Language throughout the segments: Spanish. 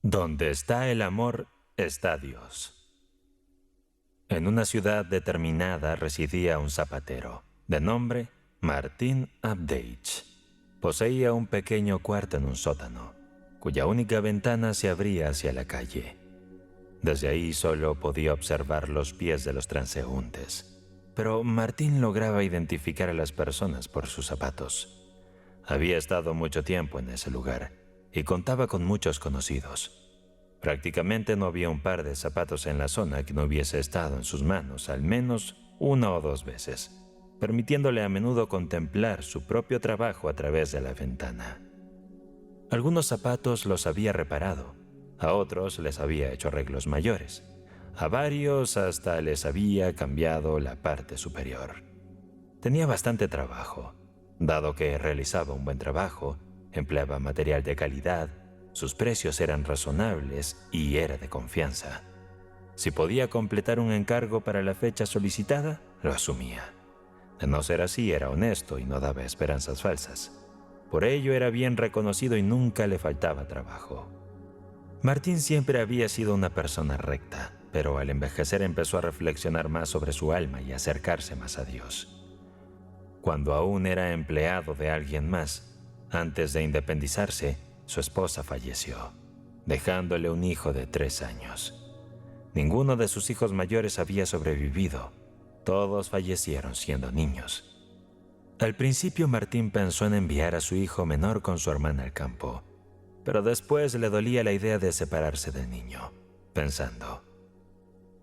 Donde está el amor, está Dios. En una ciudad determinada residía un zapatero, de nombre Martín Abdeich. Poseía un pequeño cuarto en un sótano, cuya única ventana se abría hacia la calle. Desde ahí solo podía observar los pies de los transeúntes, pero Martín lograba identificar a las personas por sus zapatos. Había estado mucho tiempo en ese lugar y contaba con muchos conocidos. Prácticamente no había un par de zapatos en la zona que no hubiese estado en sus manos al menos una o dos veces, permitiéndole a menudo contemplar su propio trabajo a través de la ventana. Algunos zapatos los había reparado, a otros les había hecho arreglos mayores, a varios hasta les había cambiado la parte superior. Tenía bastante trabajo, dado que realizaba un buen trabajo, empleaba material de calidad, sus precios eran razonables y era de confianza. Si podía completar un encargo para la fecha solicitada, lo asumía. De no ser así, era honesto y no daba esperanzas falsas. Por ello era bien reconocido y nunca le faltaba trabajo. Martín siempre había sido una persona recta, pero al envejecer empezó a reflexionar más sobre su alma y acercarse más a Dios. Cuando aún era empleado de alguien más, antes de independizarse, su esposa falleció, dejándole un hijo de 3 años. Ninguno de sus hijos mayores había sobrevivido. Todos fallecieron siendo niños. Al principio Martín pensó en enviar a su hijo menor con su hermana al campo, pero después le dolía la idea de separarse del niño, pensando: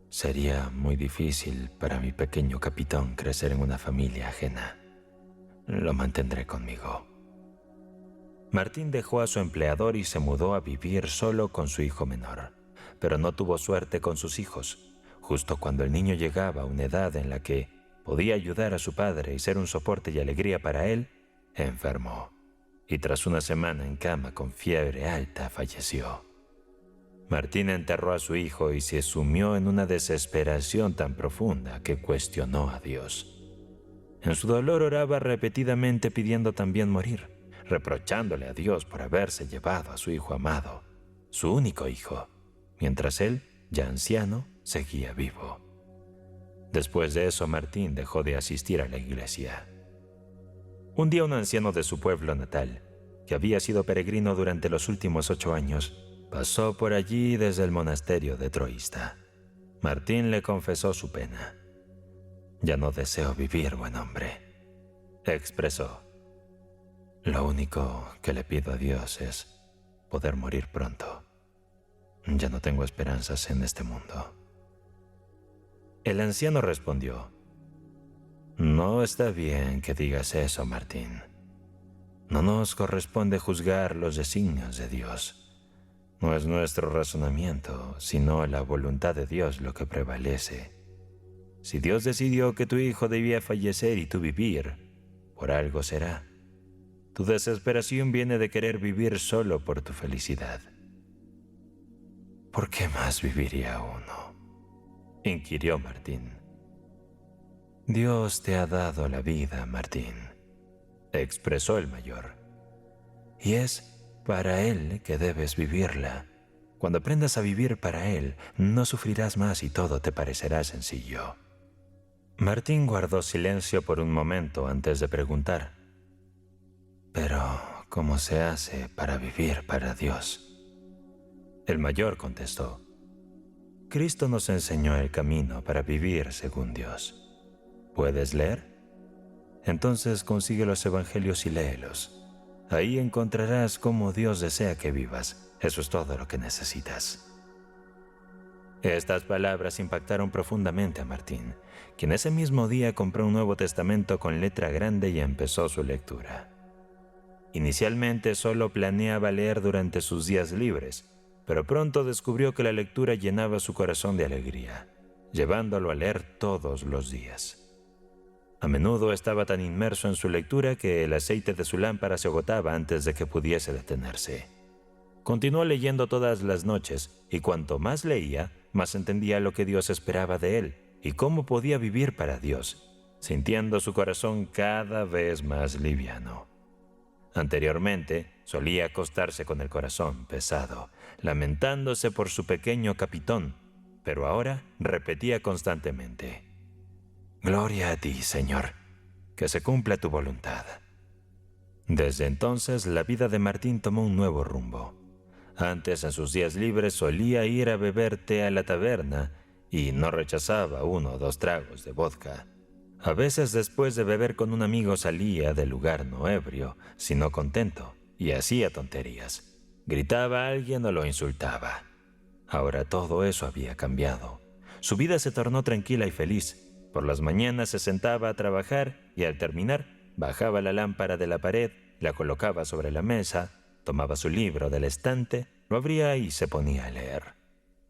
sería muy difícil para mi pequeño capitán crecer en una familia ajena. Lo mantendré conmigo. Martín dejó a su empleador y se mudó a vivir solo con su hijo menor, pero no tuvo suerte con sus hijos. Justo cuando el niño llegaba a una edad en la que podía ayudar a su padre y ser un soporte y alegría para él, enfermó, y tras una semana en cama con fiebre alta falleció. Martín enterró a su hijo y se sumió en una desesperación tan profunda que cuestionó a Dios. En su dolor oraba repetidamente pidiendo también morir, reprochándole a Dios por haberse llevado a su hijo amado, su único hijo, mientras él, ya anciano, seguía vivo. Después de eso, Martín dejó de asistir a la iglesia. Un día un anciano de su pueblo natal, que había sido peregrino durante los últimos 8 años, pasó por allí desde el monasterio de Troísta. Martín le confesó su pena. «Ya no deseo vivir, buen hombre», expresó. «Lo único que le pido a Dios es poder morir pronto. Ya no tengo esperanzas en este mundo». El anciano respondió: «No está bien que digas eso, Martín. No nos corresponde juzgar los designios de Dios. No es nuestro razonamiento, sino la voluntad de Dios lo que prevalece. Si Dios decidió que tu hijo debía fallecer y tú vivir, por algo será. Tu desesperación viene de querer vivir solo por tu felicidad». «¿Por qué más viviría uno?», inquirió Martín. «Dios te ha dado la vida, Martín», expresó el mayor, «y es para Él que debes vivirla. Cuando aprendas a vivir para Él, no sufrirás más y todo te parecerá sencillo». Martín guardó silencio por un momento antes de preguntar: «Pero, ¿cómo se hace para vivir para Dios?». El mayor contestó: «Cristo nos enseñó el camino para vivir según Dios. ¿Puedes leer? Entonces consigue los evangelios y léelos. Ahí encontrarás cómo Dios desea que vivas. Eso es todo lo que necesitas». Estas palabras impactaron profundamente a Martín, quien ese mismo día compró un Nuevo Testamento con letra grande y empezó su lectura. Inicialmente solo planeaba leer durante sus días libres, pero pronto descubrió que la lectura llenaba su corazón de alegría, llevándolo a leer todos los días. A menudo estaba tan inmerso en su lectura que el aceite de su lámpara se agotaba antes de que pudiese detenerse. Continuó leyendo todas las noches, y cuanto más leía, más entendía lo que Dios esperaba de él y cómo podía vivir para Dios, sintiendo su corazón cada vez más liviano. Anteriormente, solía acostarse con el corazón pesado, lamentándose por su pequeño capitón, pero ahora repetía constantemente: «Gloria a ti, Señor, que se cumpla tu voluntad». Desde entonces, la vida de Martín tomó un nuevo rumbo. Antes, en sus días libres, solía ir a beber té a la taberna y no rechazaba 1 o 2 tragos de vodka. A veces, después de beber con un amigo, salía del lugar no ebrio, sino contento, y hacía tonterías. Gritaba a alguien o lo insultaba. Ahora todo eso había cambiado. Su vida se tornó tranquila y feliz. Por las mañanas se sentaba a trabajar y al terminar bajaba la lámpara de la pared, la colocaba sobre la mesa, tomaba su libro del estante, lo abría y se ponía a leer.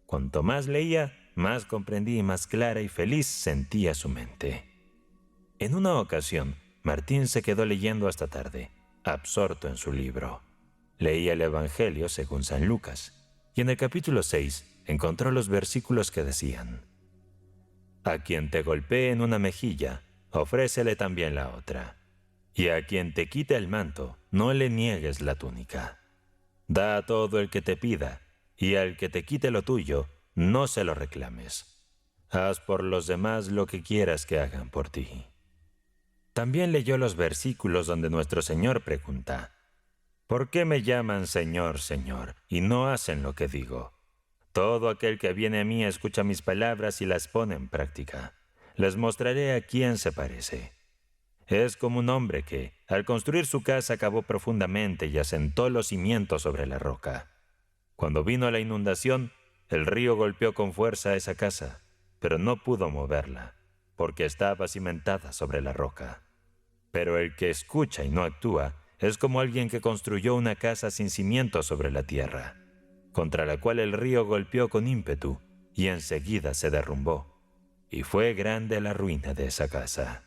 Cuanto más leía, más comprendía y más clara y feliz sentía su mente. En una ocasión, Martín se quedó leyendo hasta tarde, absorto en su libro. Leía el Evangelio según San Lucas, y en el capítulo 6 encontró los versículos que decían: «A quien te golpee en una mejilla, ofrécele también la otra. Y a quien te quite el manto, no le niegues la túnica. Da a todo el que te pida, y al que te quite lo tuyo, no se lo reclames. Haz por los demás lo que quieras que hagan por ti». También leyó los versículos donde nuestro Señor pregunta: «¿Por qué me llaman Señor, Señor, y no hacen lo que digo? Todo aquel que viene a mí escucha mis palabras y las pone en práctica. Les mostraré a quién se parece. Es como un hombre que, al construir su casa, cavó profundamente y asentó los cimientos sobre la roca. Cuando vino la inundación, el río golpeó con fuerza a esa casa, pero no pudo moverla, porque estaba cimentada sobre la roca. Pero el que escucha y no actúa es como alguien que construyó una casa sin cimientos sobre la tierra, contra la cual el río golpeó con ímpetu y enseguida se derrumbó, y fue grande la ruina de esa casa».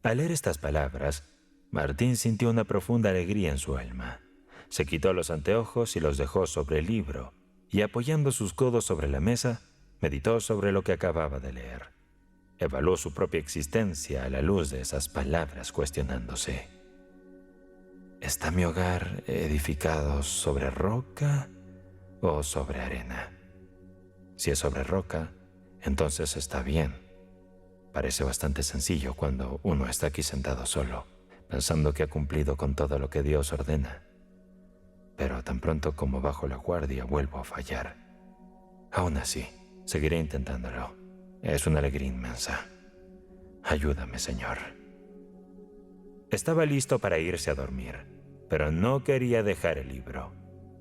Al leer estas palabras, Martín sintió una profunda alegría en su alma. Se quitó los anteojos y los dejó sobre el libro, y apoyando sus codos sobre la mesa, meditó sobre lo que acababa de leer. Evaluó su propia existencia a la luz de esas palabras, cuestionándose: ¿está mi hogar edificado sobre roca o sobre arena? Si es sobre roca, entonces está bien. Parece bastante sencillo cuando uno está aquí sentado solo, pensando que ha cumplido con todo lo que Dios ordena. Pero tan pronto como bajo la guardia vuelvo a fallar. Aún así, seguiré intentándolo. Es una alegría inmensa. Ayúdame, Señor. Estaba listo para irse a dormir, pero no quería dejar el libro.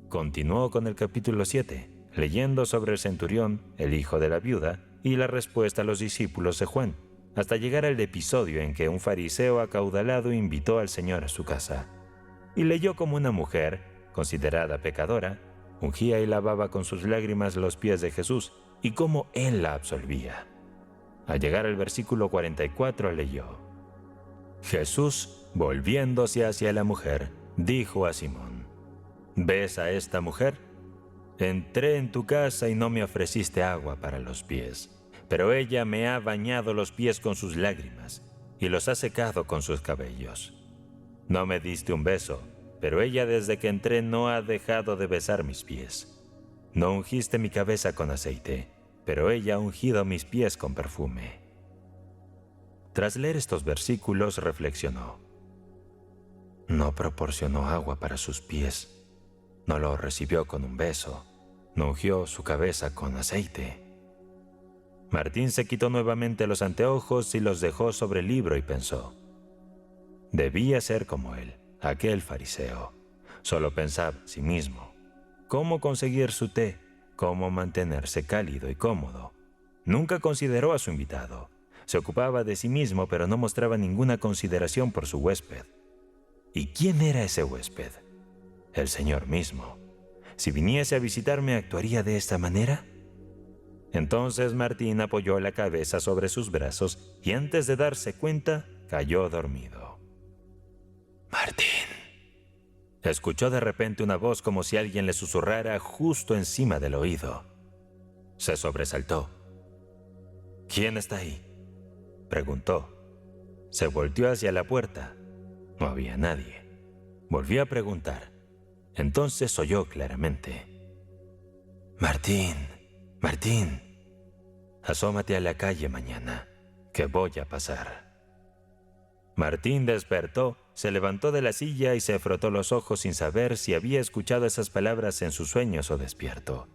Continuó con el capítulo 7, leyendo sobre el centurión, el hijo de la viuda, y la respuesta a los discípulos de Juan, hasta llegar al episodio en que un fariseo acaudalado invitó al Señor a su casa. Y leyó cómo una mujer, considerada pecadora, ungía y lavaba con sus lágrimas los pies de Jesús, y cómo Él la absolvía. Al llegar al versículo 44 leyó: «Jesús, volviéndose hacia la mujer, dijo a Simón: ¿ves a esta mujer? Entré en tu casa y no me ofreciste agua para los pies, pero ella me ha bañado los pies con sus lágrimas y los ha secado con sus cabellos. No me diste un beso, pero ella desde que entré no ha dejado de besar mis pies. No ungiste mi cabeza con aceite, pero ella ha ungido mis pies con perfume». Tras leer estos versículos, reflexionó: no proporcionó agua para sus pies, no lo recibió con un beso, no ungió su cabeza con aceite. Martín se quitó nuevamente los anteojos y los dejó sobre el libro y pensó: debía ser como él, aquel fariseo. Solo pensaba en sí mismo. ¿Cómo conseguir su té? ¿Cómo mantenerse cálido y cómodo? Nunca consideró a su invitado. Se ocupaba de sí mismo, pero no mostraba ninguna consideración por su huésped. ¿Y quién era ese huésped? El Señor mismo. Si viniese a visitarme, ¿actuaría de esta manera? Entonces Martín apoyó la cabeza sobre sus brazos y antes de darse cuenta, cayó dormido. «Martín», escuchó de repente una voz como si alguien le susurrara justo encima del oído. Se sobresaltó. «¿Quién está ahí?», preguntó. Se volteó hacia la puerta. No había nadie. Volvió a preguntar. Entonces oyó claramente: «Martín, Martín, asómate a la calle mañana, que voy a pasar». Martín despertó, se levantó de la silla y se frotó los ojos sin saber si había escuchado esas palabras en sus sueños o despierto.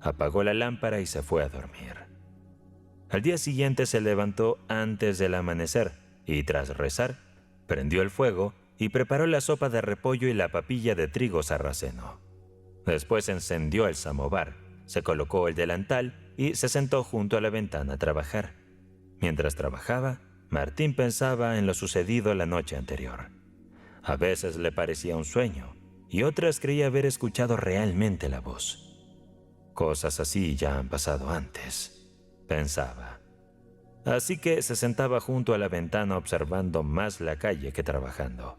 Apagó la lámpara y se fue a dormir. Al día siguiente se levantó antes del amanecer y, tras rezar, prendió el fuego y preparó la sopa de repollo y la papilla de trigo sarraceno. Después encendió el samovar, se colocó el delantal y se sentó junto a la ventana a trabajar. Mientras trabajaba, Martín pensaba en lo sucedido la noche anterior. A veces le parecía un sueño y otras creía haber escuchado realmente la voz. Cosas así ya han pasado antes, pensaba. Así que se sentaba junto a la ventana observando más la calle que trabajando.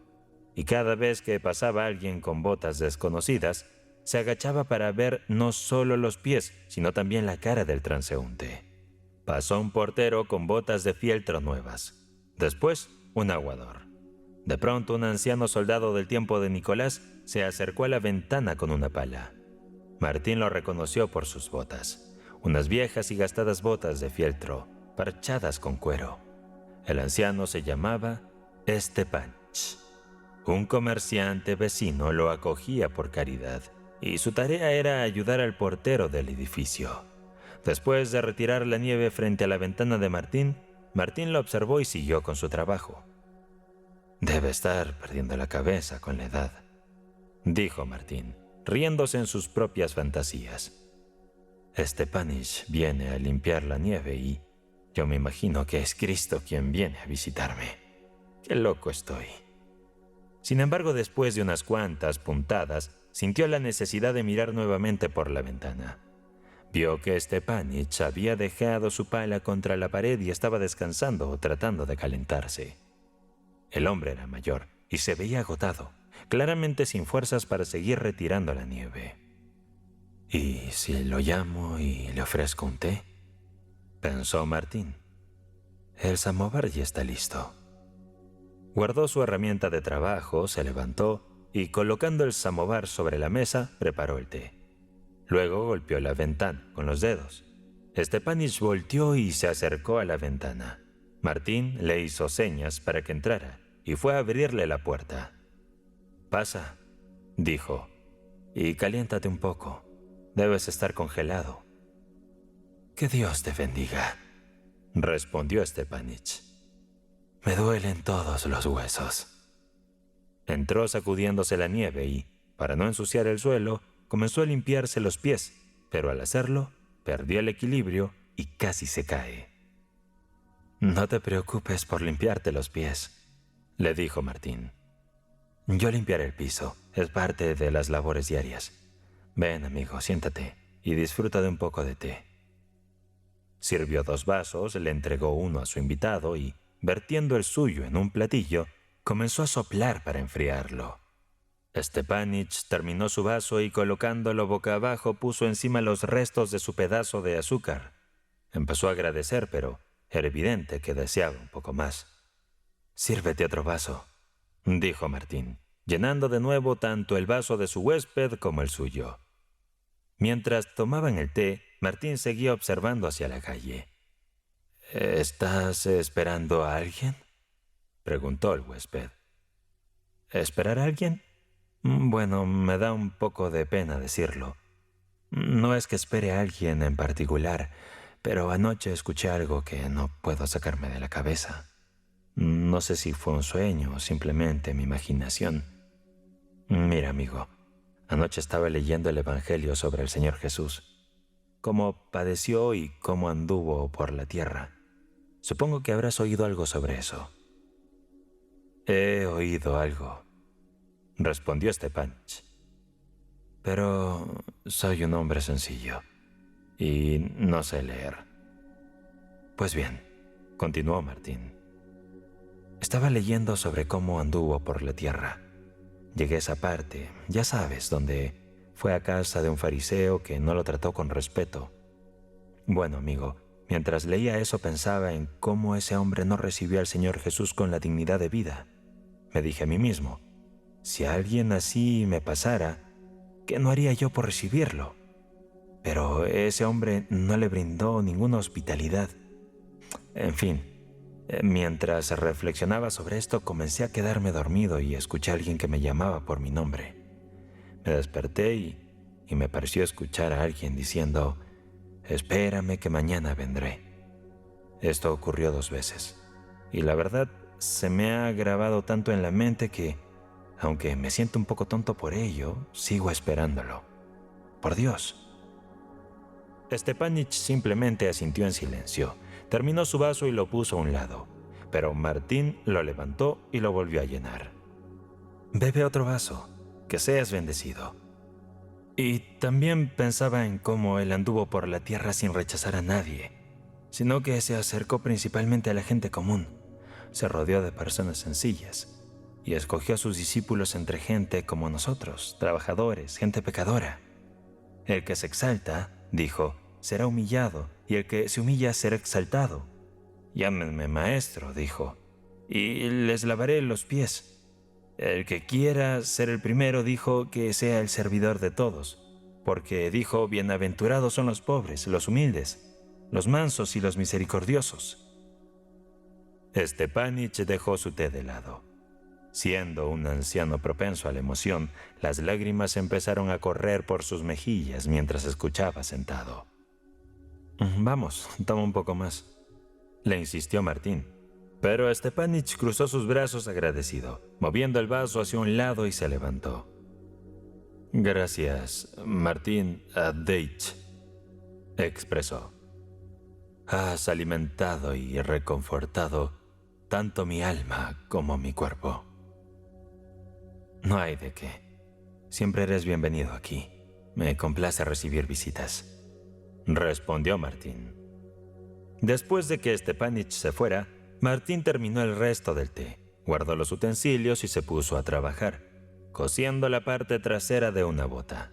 Y cada vez que pasaba alguien con botas desconocidas, se agachaba para ver no solo los pies, sino también la cara del transeúnte. Pasó un portero con botas de fieltro nuevas. Después, un aguador. De pronto, un anciano soldado del tiempo de Nicolás se acercó a la ventana con una pala. Martín lo reconoció por sus botas, unas viejas y gastadas botas de fieltro, parchadas con cuero. El anciano se llamaba Stepanich. Un comerciante vecino lo acogía por caridad, y su tarea era ayudar al portero del edificio. Después de retirar la nieve frente a la ventana de Martín, Martín lo observó y siguió con su trabajo. «Debe estar perdiendo la cabeza con la edad», dijo Martín, riéndose en sus propias fantasías. «Stepanich viene a limpiar la nieve y yo me imagino que es Cristo quien viene a visitarme. ¡Qué loco estoy!». Sin embargo, después de unas cuantas puntadas, sintió la necesidad de mirar nuevamente por la ventana. Vio que Stepanich había dejado su pala contra la pared y estaba descansando o tratando de calentarse. El hombre era mayor y se veía agotado, claramente sin fuerzas para seguir retirando la nieve. «¿Y si lo llamo y le ofrezco un té?», pensó Martín. «El samovar ya está listo». Guardó su herramienta de trabajo, se levantó y, colocando el samovar sobre la mesa, preparó el té. Luego golpeó la ventana con los dedos. Stepanich volteó y se acercó a la ventana. Martín le hizo señas para que entrara y fue a abrirle la puerta. «Pasa», dijo, «y caliéntate un poco. Debes estar congelado». «Que Dios te bendiga», respondió Stepanich. «Me duelen todos los huesos». Entró sacudiéndose la nieve y, para no ensuciar el suelo, comenzó a limpiarse los pies, pero al hacerlo, perdió el equilibrio y casi se cae. «No te preocupes por limpiarte los pies», le dijo Martín. «Yo limpiaré el piso, es parte de las labores diarias. Ven, amigo, siéntate y disfruta de un poco de té». Sirvió 2 vasos, le entregó uno a su invitado y, vertiendo el suyo en un platillo, comenzó a soplar para enfriarlo. Stepanich terminó su vaso y, colocándolo boca abajo, puso encima los restos de su pedazo de azúcar. Empezó a agradecer, pero era evidente que deseaba un poco más. «Sírvete otro vaso», dijo Martín, llenando de nuevo tanto el vaso de su huésped como el suyo. Mientras tomaban el té, Martín seguía observando hacia la calle. «¿Estás esperando a alguien?», preguntó el huésped. «¿Esperar a alguien? Bueno, me da un poco de pena decirlo. No es que espere a alguien en particular, pero anoche escuché algo que no puedo sacarme de la cabeza. No sé si fue un sueño o simplemente mi imaginación. Mira, amigo, anoche estaba leyendo el Evangelio sobre el Señor Jesús, cómo padeció y cómo anduvo por la tierra. Supongo que habrás oído algo sobre eso». «He oído algo», respondió Stepanich. «Pero soy un hombre sencillo y no sé leer». «Pues bien», continuó Martín, «estaba leyendo sobre cómo anduvo por la tierra. Llegué a esa parte, ya sabes, donde fue a casa de un fariseo que no lo trató con respeto. Bueno, amigo, mientras leía eso pensaba en cómo ese hombre no recibió al Señor Jesús con la dignidad de vida. Me dije a mí mismo, Si a alguien así me pasara, ¿qué no haría yo por recibirlo? Pero ese hombre no le brindó ninguna hospitalidad. En fin, mientras reflexionaba sobre esto, comencé a quedarme dormido y escuché a alguien que me llamaba por mi nombre. Me desperté y me pareció escuchar a alguien diciendo: «Espérame que mañana vendré». Esto ocurrió 2 veces, y la verdad se me ha grabado tanto en la mente que, aunque me siento un poco tonto por ello, sigo esperándolo. Por Dios. Stepanich simplemente asintió en silencio. Terminó su vaso y lo puso a un lado, pero Martín lo levantó y lo volvió a llenar. «Bebe otro vaso, que seas bendecido». Y también pensaba en cómo él anduvo por la tierra sin rechazar a nadie, sino que se acercó principalmente a la gente común, se rodeó de personas sencillas y escogió a sus discípulos entre gente como nosotros, trabajadores, gente pecadora. El que se exalta, dijo, será humillado, y el que se humilla será exaltado. Llámenme maestro, dijo, y les lavaré los pies. El que quiera ser el primero, dijo, que sea el servidor de todos, porque dijo, bienaventurados son los pobres, los humildes, los mansos y los misericordiosos. Stepanich dejó su té de lado. Siendo un anciano propenso a la emoción, las lágrimas empezaron a correr por sus mejillas mientras escuchaba sentado. «Vamos, toma un poco más», le insistió Martín. Pero Stepanich cruzó sus brazos agradecido, moviendo el vaso hacia un lado, y se levantó. «Gracias, Martín Abdeich», expresó. «Has alimentado y reconfortado tanto mi alma como mi cuerpo». «No hay de qué. Siempre eres bienvenido aquí. Me complace recibir visitas», respondió Martín. Después de que Stepanich se fuera, Martín terminó el resto del té, guardó los utensilios y se puso a trabajar, cosiendo la parte trasera de una bota.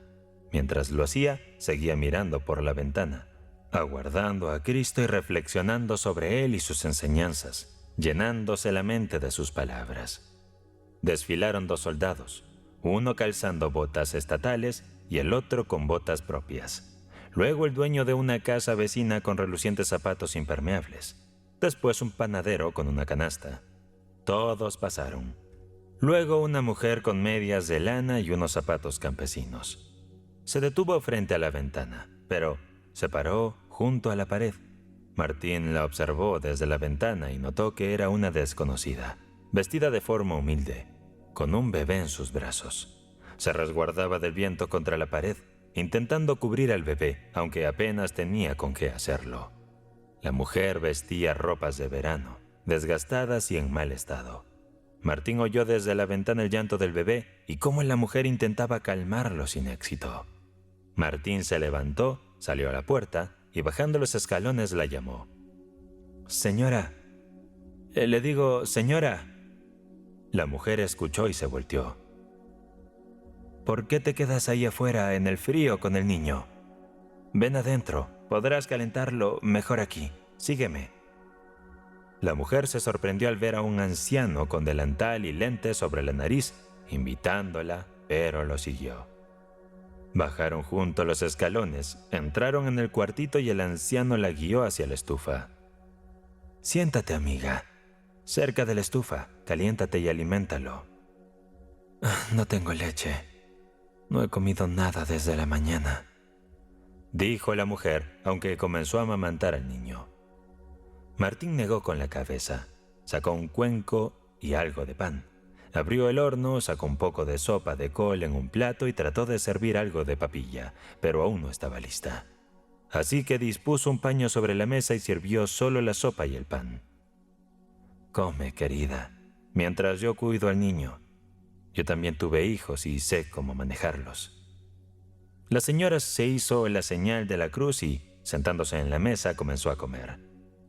Mientras lo hacía, seguía mirando por la ventana, aguardando a Cristo y reflexionando sobre él y sus enseñanzas, llenándose la mente de sus palabras. Desfilaron 2 soldados, uno calzando botas estatales y el otro con botas propias. Luego el dueño de una casa vecina con relucientes zapatos impermeables. Después un panadero con una canasta. Todos pasaron. Luego una mujer con medias de lana y unos zapatos campesinos. Se detuvo frente a la ventana, pero se paró junto a la pared. Martín la observó desde la ventana y notó que era una desconocida, vestida de forma humilde, con un bebé en sus brazos. Se resguardaba del viento contra la pared, intentando cubrir al bebé, aunque apenas tenía con qué hacerlo. La mujer vestía ropas de verano, desgastadas y en mal estado. Martín oyó desde la ventana el llanto del bebé y cómo la mujer intentaba calmarlo sin éxito. Martín se levantó, salió a la puerta y bajando los escalones la llamó. «Señora, le digo, señora». La mujer escuchó y se volteó. «¿Por qué te quedas ahí afuera en el frío con el niño? Ven adentro, podrás calentarlo mejor aquí. Sígueme». La mujer se sorprendió al ver a un anciano con delantal y lentes sobre la nariz, invitándola, pero lo siguió. Bajaron juntos los escalones, entraron en el cuartito y el anciano la guió hacia la estufa. «Siéntate, amiga, cerca de la estufa, caliéntate y aliméntalo». «No tengo leche. No he comido nada desde la mañana», dijo la mujer, aunque comenzó a amamantar al niño. Martín negó con la cabeza, sacó un cuenco y algo de pan. Abrió el horno, sacó un poco de sopa de col en un plato y trató de servir algo de papilla, pero aún no estaba lista. Así que dispuso un paño sobre la mesa y sirvió solo la sopa y el pan. «Come, querida, mientras yo cuido al niño. Yo también tuve hijos y sé cómo manejarlos». La señora se hizo la señal de la cruz y, sentándose en la mesa, comenzó a comer.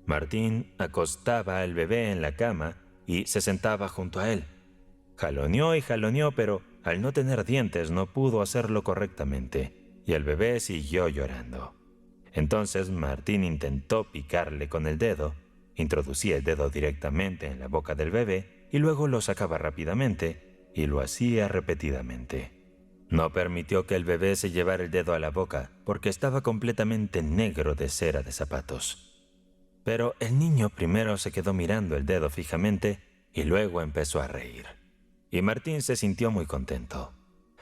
Martín acostaba al bebé en la cama y se sentaba junto a él. Jaloneó y jaloneó, pero al no tener dientes no pudo hacerlo correctamente, y el bebé siguió llorando. Entonces Martín intentó picarle con el dedo, introducía el dedo directamente en la boca del bebé y luego lo sacaba rápidamente, y lo hacía repetidamente. No permitió que el bebé se llevara el dedo a la boca porque estaba completamente negro de cera de zapatos. Pero el niño primero se quedó mirando el dedo fijamente y luego empezó a reír. Y Martín se sintió muy contento.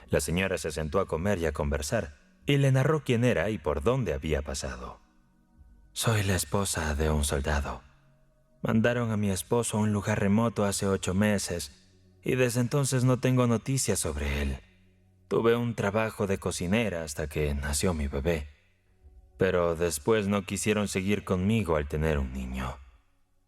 La señora se sentó a comer y a conversar y le narró quién era y por dónde había pasado. Soy la esposa de un soldado. Mandaron a mi esposo a un lugar remoto hace 8 meses y desde entonces no tengo noticias sobre él. Tuve un trabajo de cocinera hasta que nació mi bebé, pero después no quisieron seguir conmigo al tener un niño.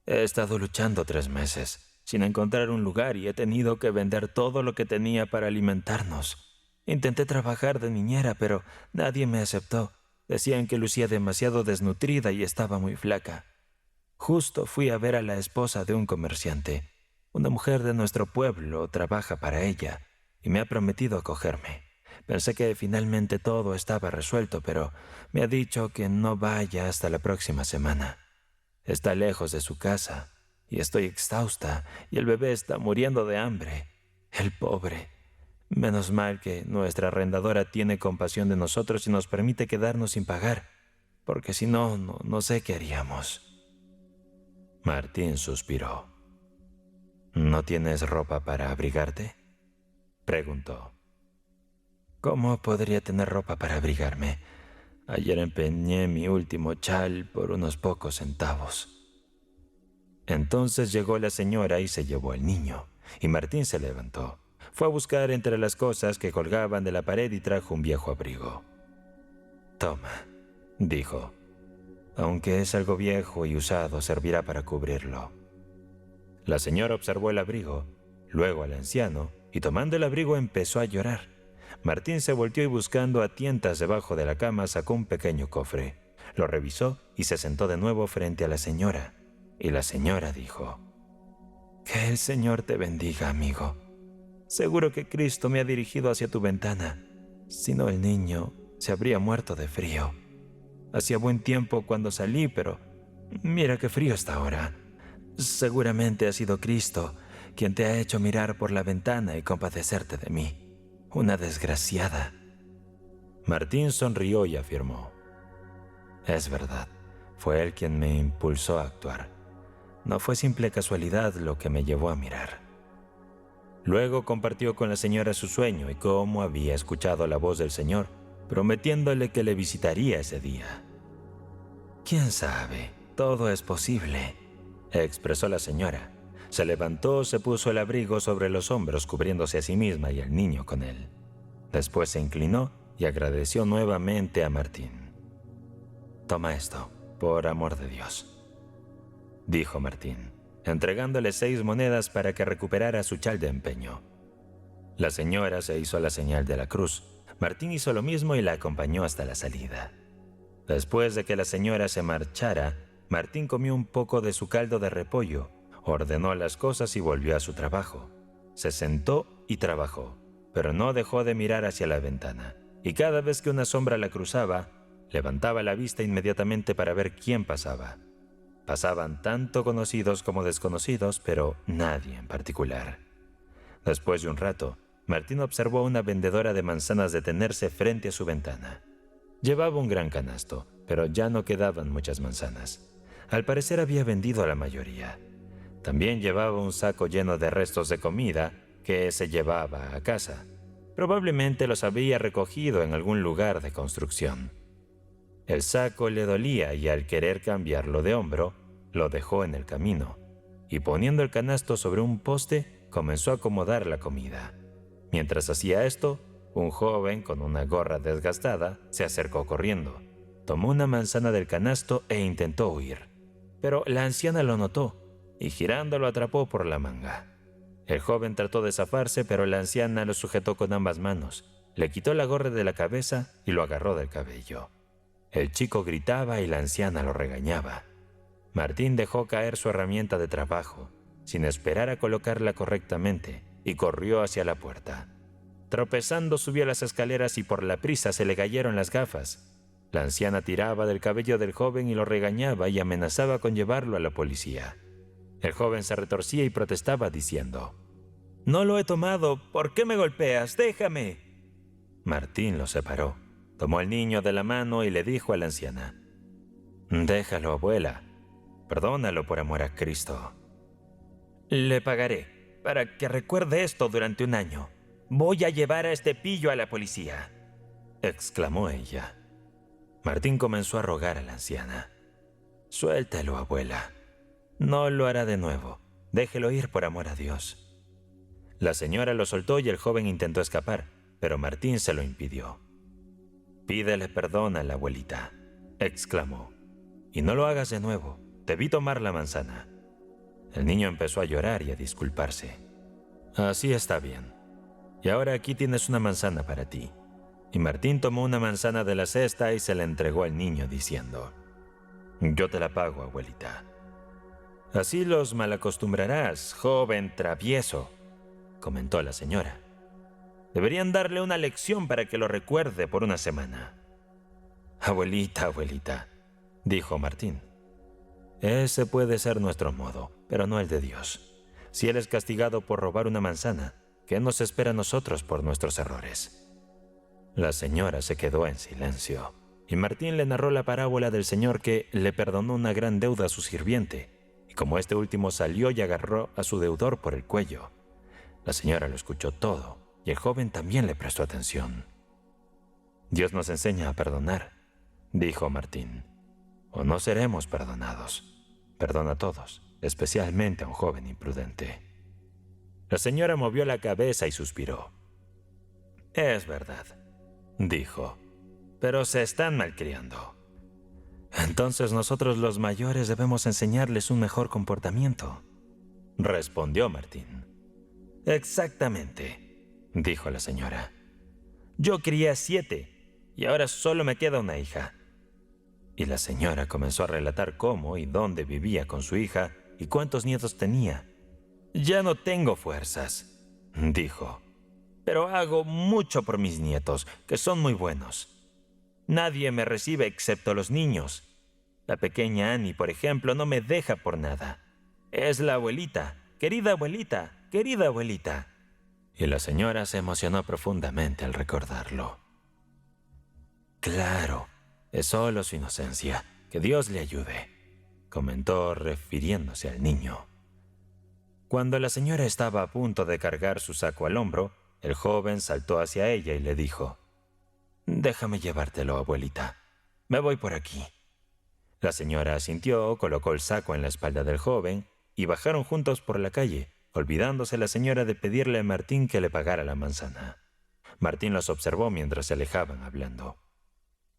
He estado luchando 3 meses sin encontrar un lugar y he tenido que vender todo lo que tenía para alimentarnos. Intenté trabajar de niñera, pero nadie me aceptó. Decían que lucía demasiado desnutrida y estaba muy flaca. Justo fui a ver a la esposa de un comerciante. Una mujer de nuestro pueblo trabaja para ella y me ha prometido acogerme. Pensé que finalmente todo estaba resuelto, pero me ha dicho que no vaya hasta la próxima semana. Está lejos de su casa y estoy exhausta y el bebé está muriendo de hambre. El pobre. Menos mal que nuestra arrendadora tiene compasión de nosotros y nos permite quedarnos sin pagar, porque si no, no sé qué haríamos. Martín suspiró. ¿No tienes ropa para abrigarte?, preguntó. ¿Cómo podría tener ropa para abrigarme? Ayer empeñé mi último chal por unos pocos centavos. Entonces llegó la señora y se llevó al niño, y Martín se levantó. Fue a buscar entre las cosas que colgaban de la pared y trajo un viejo abrigo. Toma, dijo. Aunque es algo viejo y usado, servirá para cubrirlo. La señora observó el abrigo, luego al anciano, y tomando el abrigo empezó a llorar. Martín se volteó y buscando a tientas debajo de la cama sacó un pequeño cofre. Lo revisó y se sentó de nuevo frente a la señora. Y la señora dijo: «Que el Señor te bendiga, amigo. Seguro que Cristo me ha dirigido hacia tu ventana. Si no, el niño se habría muerto de frío. Hacía buen tiempo cuando salí, pero mira qué frío está ahora. Seguramente ha sido Cristo quien te ha hecho mirar por la ventana y compadecerte de mí. Una desgraciada». Martín sonrió y afirmó: «Es verdad, fue él quien me impulsó a actuar. No fue simple casualidad lo que me llevó a mirar». Luego compartió con la señora su sueño y cómo había escuchado la voz del Señor, prometiéndole que le visitaría ese día. «¿Quién sabe? Todo es posible», expresó la señora. Se levantó, se puso el abrigo sobre los hombros, cubriéndose a sí misma y al niño con él. Después se inclinó y agradeció nuevamente a Martín. «Toma esto, por amor de Dios», dijo Martín, entregándole 6 monedas para que recuperara su chal de empeño. La señora se hizo la señal de la cruz. Martín hizo lo mismo y la acompañó hasta la salida. Después de que la señora se marchara, Martín comió un poco de su caldo de repollo, ordenó las cosas y volvió a su trabajo. Se sentó y trabajó, pero no dejó de mirar hacia la ventana, y cada vez que una sombra la cruzaba, levantaba la vista inmediatamente para ver quién pasaba. Pasaban tanto conocidos como desconocidos, pero nadie en particular. Después de un rato, Martín observó a una vendedora de manzanas detenerse frente a su ventana. Llevaba un gran canasto, pero ya no quedaban muchas manzanas. Al parecer había vendido a la mayoría. También llevaba un saco lleno de restos de comida que se llevaba a casa. Probablemente los había recogido en algún lugar de construcción. El saco le dolía y al querer cambiarlo de hombro, lo dejó en el camino y poniendo el canasto sobre un poste, comenzó a acomodar la comida. Mientras hacía esto, un joven con una gorra desgastada se acercó corriendo. Tomó una manzana del canasto e intentó huir. Pero la anciana lo notó y girando lo atrapó por la manga. El joven trató de zafarse, pero la anciana lo sujetó con ambas manos, le quitó la gorra de la cabeza y lo agarró del cabello. El chico gritaba y la anciana lo regañaba. Martín dejó caer su herramienta de trabajo, sin esperar a colocarla correctamente, y corrió hacia la puerta. Tropezando subió las escaleras y por la prisa se le cayeron las gafas. La anciana tiraba del cabello del joven y lo regañaba y amenazaba con llevarlo a la policía. El joven se retorcía y protestaba diciendo: No lo he tomado. ¿Por qué me golpeas? ¡Déjame! Martín lo separó. Tomó al niño de la mano y le dijo a la anciana: «Déjalo, abuela. Perdónalo por amor a Cristo». «Le pagaré para que recuerde esto durante un año. Voy a llevar a este pillo a la policía», exclamó ella. Martín comenzó a rogar a la anciana: «Suéltalo, abuela. No lo hará de nuevo. Déjelo ir por amor a Dios». La señora lo soltó y el joven intentó escapar, pero Martín se lo impidió. «Pídele perdón a la abuelita», exclamó, «y no lo hagas de nuevo. Debí tomar la manzana». El niño empezó a llorar y a disculparse. «Así está bien. Y ahora aquí tienes una manzana para ti». Y Martín tomó una manzana de la cesta y se la entregó al niño diciendo: «Yo te la pago, abuelita». «Así los malacostumbrarás, joven travieso», comentó la señora. «Deberían darle una lección para que lo recuerde por una semana». «Abuelita, abuelita», dijo Martín. «Ese puede ser nuestro modo, pero no el de Dios. Si Él es castigado por robar una manzana, ¿qué nos espera a nosotros por nuestros errores?». La señora se quedó en silencio, y Martín le narró la parábola del Señor que le perdonó una gran deuda a su sirviente, y como este último salió y agarró a su deudor por el cuello. La señora lo escuchó todo, y el joven también le prestó atención. «Dios nos enseña a perdonar», dijo Martín, «o no seremos perdonados. Perdona a todos, especialmente a un joven imprudente». La señora movió la cabeza y suspiró. «Es verdad», dijo, «pero se están malcriando. Entonces nosotros los mayores debemos enseñarles un mejor comportamiento», respondió Martín. «Exactamente», dijo la señora. «Yo crié 7 y ahora solo me queda una hija». Y la señora comenzó a relatar cómo y dónde vivía con su hija y cuántos nietos tenía. «Ya no tengo fuerzas», dijo, «pero hago mucho por mis nietos, que son muy buenos. Nadie me recibe excepto los niños. La pequeña Annie, por ejemplo, no me deja por nada. Es la abuelita, querida abuelita, querida abuelita». Y la señora se emocionó profundamente al recordarlo. «Claro, es solo su inocencia. Que Dios le ayude», comentó refiriéndose al niño. Cuando la señora estaba a punto de cargar su saco al hombro, el joven saltó hacia ella y le dijo: «Déjame llevártelo, abuelita. Me voy por aquí». La señora asintió, colocó el saco en la espalda del joven y bajaron juntos por la calle, olvidándose la señora de pedirle a Martín que le pagara la manzana. Martín los observó mientras se alejaban hablando.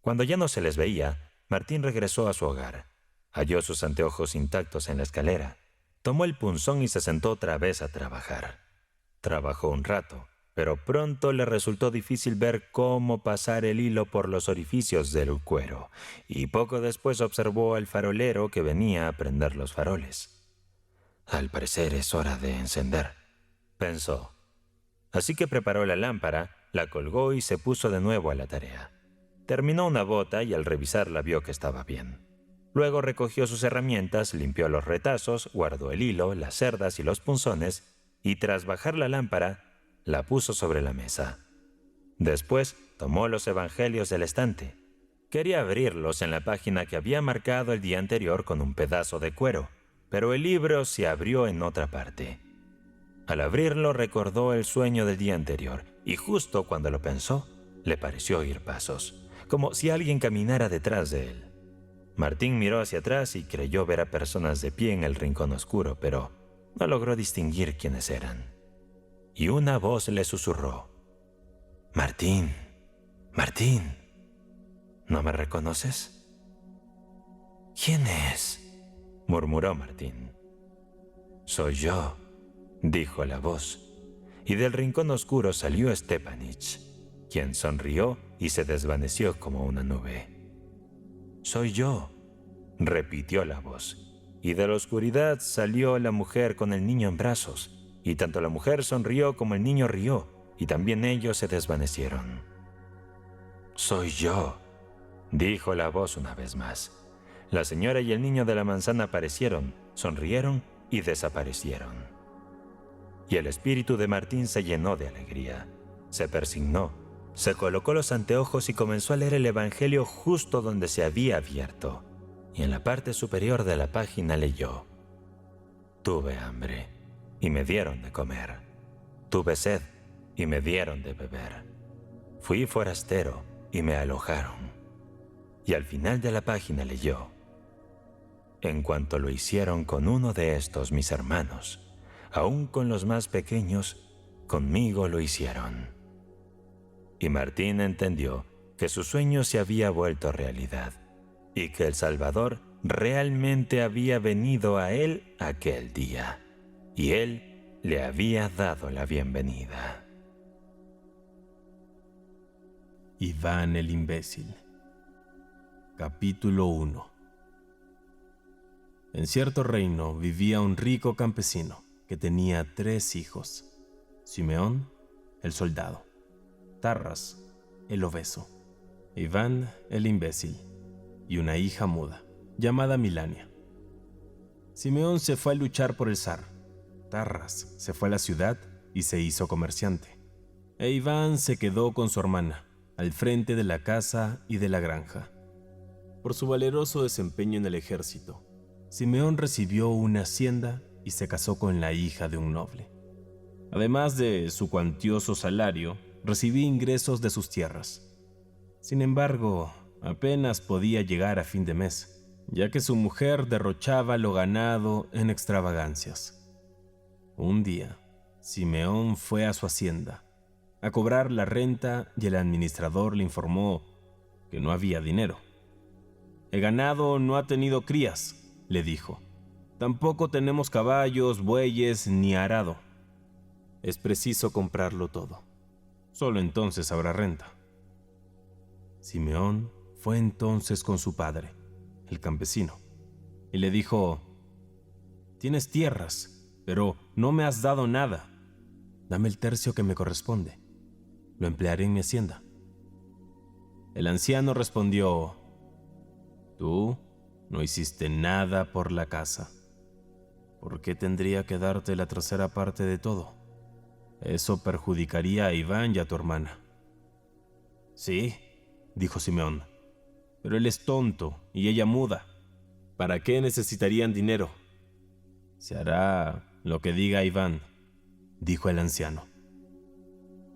Cuando ya no se les veía, Martín regresó a su hogar. Halló sus anteojos intactos en la escalera, tomó el punzón y se sentó otra vez a trabajar. Trabajó un rato, pero pronto le resultó difícil ver cómo pasar el hilo por los orificios del cuero, y poco después observó al farolero que venía a prender los faroles. «Al parecer es hora de encender», pensó. Así que preparó la lámpara, la colgó y se puso de nuevo a la tarea. Terminó una bota y al revisarla vio que estaba bien. Luego recogió sus herramientas, limpió los retazos, guardó el hilo, las cerdas y los punzones, y tras bajar la lámpara, la puso sobre la mesa. Después tomó los evangelios del estante. Quería abrirlos en la página que había marcado el día anterior con un pedazo de cuero, pero el libro se abrió en otra parte. Al abrirlo recordó el sueño del día anterior, y justo cuando lo pensó, le pareció oír pasos, como si alguien caminara detrás de él. Martín miró hacia atrás y creyó ver a personas de pie en el rincón oscuro, pero no logró distinguir quiénes eran. Y una voz le susurró: «Martín, Martín, ¿no me reconoces?». «¿Quién es?», murmuró Martín. «Soy yo», dijo la voz, y del rincón oscuro salió Stepanich, quien sonrió y se desvaneció como una nube. «Soy yo», repitió la voz, y de la oscuridad salió la mujer con el niño en brazos, y tanto la mujer sonrió como el niño rió, y también ellos se desvanecieron. «Soy yo», dijo la voz una vez más. La señora y el niño de la manzana aparecieron, sonrieron y desaparecieron. y el espíritu de Martín se llenó de alegría. Se persignó, se colocó los anteojos y comenzó a leer el Evangelio justo donde se había abierto, y en la parte superior de la página leyó: Tuve hambre, y me dieron de comer. Tuve sed, y me dieron de beber. Fui forastero, y me alojaron. Y al final de la página leyó: En cuanto lo hicieron con uno de estos mis hermanos, aun con los más pequeños, conmigo lo hicieron. Y Martín entendió que su sueño se había vuelto realidad y que el Salvador realmente había venido a él aquel día, y él le había dado la bienvenida. Iván el imbécil. Capítulo 1. En cierto reino vivía un rico campesino que tenía 3 hijos: Simeón, el soldado; Tarras, el obeso; Iván, el imbécil, y una hija muda, llamada Milania. Simeón se fue a luchar por el zar. Tarras se fue a la ciudad y se hizo comerciante. E Iván se quedó con su hermana, al frente de la casa y de la granja. Por su valeroso desempeño en el ejército, Simeón recibió una hacienda y se casó con la hija de un noble. Además de su cuantioso salario, recibía ingresos de sus tierras. Sin embargo, apenas podía llegar a fin de mes, ya que su mujer derrochaba lo ganado en extravagancias. Un día, Simeón fue a su hacienda a cobrar la renta y el administrador le informó que no había dinero. «El ganado no ha tenido crías», le dijo. «Tampoco tenemos caballos, bueyes ni arado. Es preciso comprarlo todo. Solo entonces habrá renta». Simeón fue entonces con su padre, el campesino, y le dijo: «Tienes tierras, pero no me has dado nada. Dame el tercio que me corresponde. Lo emplearé en mi hacienda». El anciano respondió: «Tú no hiciste nada por la casa. ¿Por qué tendría que darte la tercera parte de todo? Eso perjudicaría a Iván y a tu hermana». «Sí», dijo Simeón, «pero él es tonto y ella muda. ¿Para qué necesitarían dinero?» «Se hará lo que diga Iván», dijo el anciano.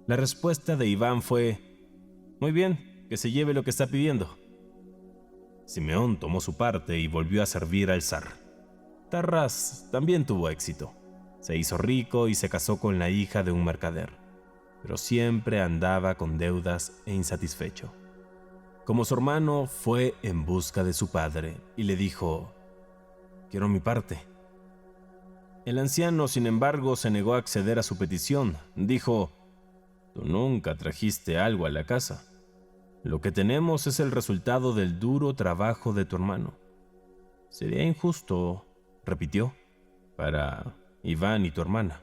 La respuesta de Iván fue: «Muy bien, que se lleve lo que está pidiendo». Simeón tomó su parte y volvió a servir al zar. Tarras también tuvo éxito. Se hizo rico y se casó con la hija de un mercader, pero siempre andaba con deudas e insatisfecho. Como su hermano, fue en busca de su padre y le dijo: «Quiero mi parte». El anciano, sin embargo, se negó a acceder a su petición. Dijo: «Tú nunca trajiste algo a la casa. Lo que tenemos es el resultado del duro trabajo de tu hermano. Sería injusto», repitió, «para Iván y tu hermana».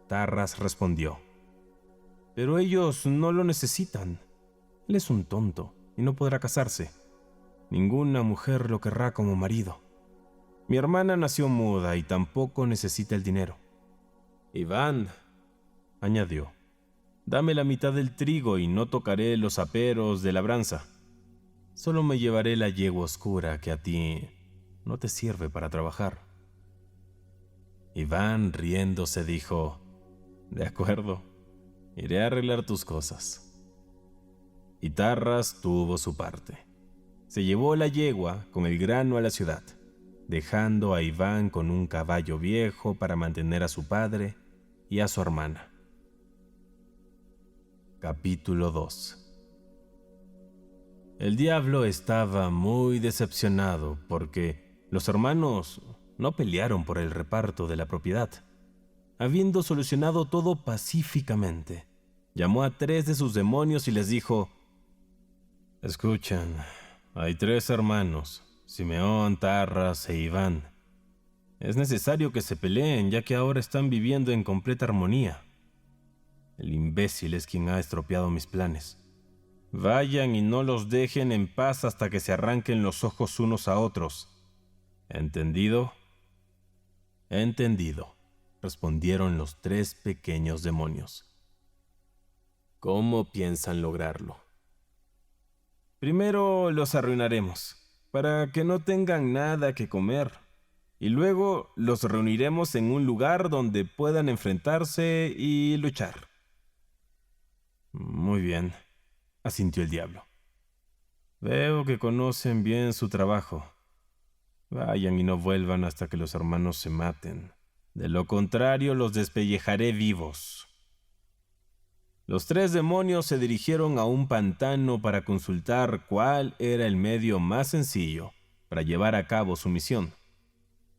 Tarras respondió: «Pero ellos no lo necesitan. Él es un tonto y no podrá casarse. Ninguna mujer lo querrá como marido. Mi hermana nació muda y tampoco necesita el dinero. Iván», añadió, «dame la mitad del trigo y no tocaré los aperos de labranza. Solo me llevaré la yegua oscura que a ti no te sirve para trabajar». Iván, riéndose, dijo: «De acuerdo, iré a arreglar tus cosas». Y Tarras tuvo su parte. Se llevó la yegua con el grano a la ciudad, dejando a Iván con un caballo viejo para mantener a su padre y a su hermana. Capítulo 2. El diablo estaba muy decepcionado porque los hermanos no pelearon por el reparto de la propiedad. Habiendo solucionado todo pacíficamente, llamó a 3 de sus demonios y les dijo: «Escuchen, hay 3 hermanos, Simeón, Tarras e Iván. Es necesario que se peleen, ya que ahora están viviendo en completa armonía. El imbécil es quien ha estropeado mis planes. Vayan y no los dejen en paz hasta que se arranquen los ojos unos a otros. ¿Entendido?». «Entendido», respondieron los 3 pequeños demonios. ¿Cómo piensan lograrlo? Primero los arruinaremos, para que no tengan nada que comer, y luego los reuniremos en un lugar donde puedan enfrentarse y luchar. Muy bien, asintió el diablo. Veo que conocen bien su trabajo. Vayan y no vuelvan hasta que los hermanos se maten. De lo contrario, los despellejaré vivos. Los 3 demonios se dirigieron a un pantano para consultar cuál era el medio más sencillo para llevar a cabo su misión.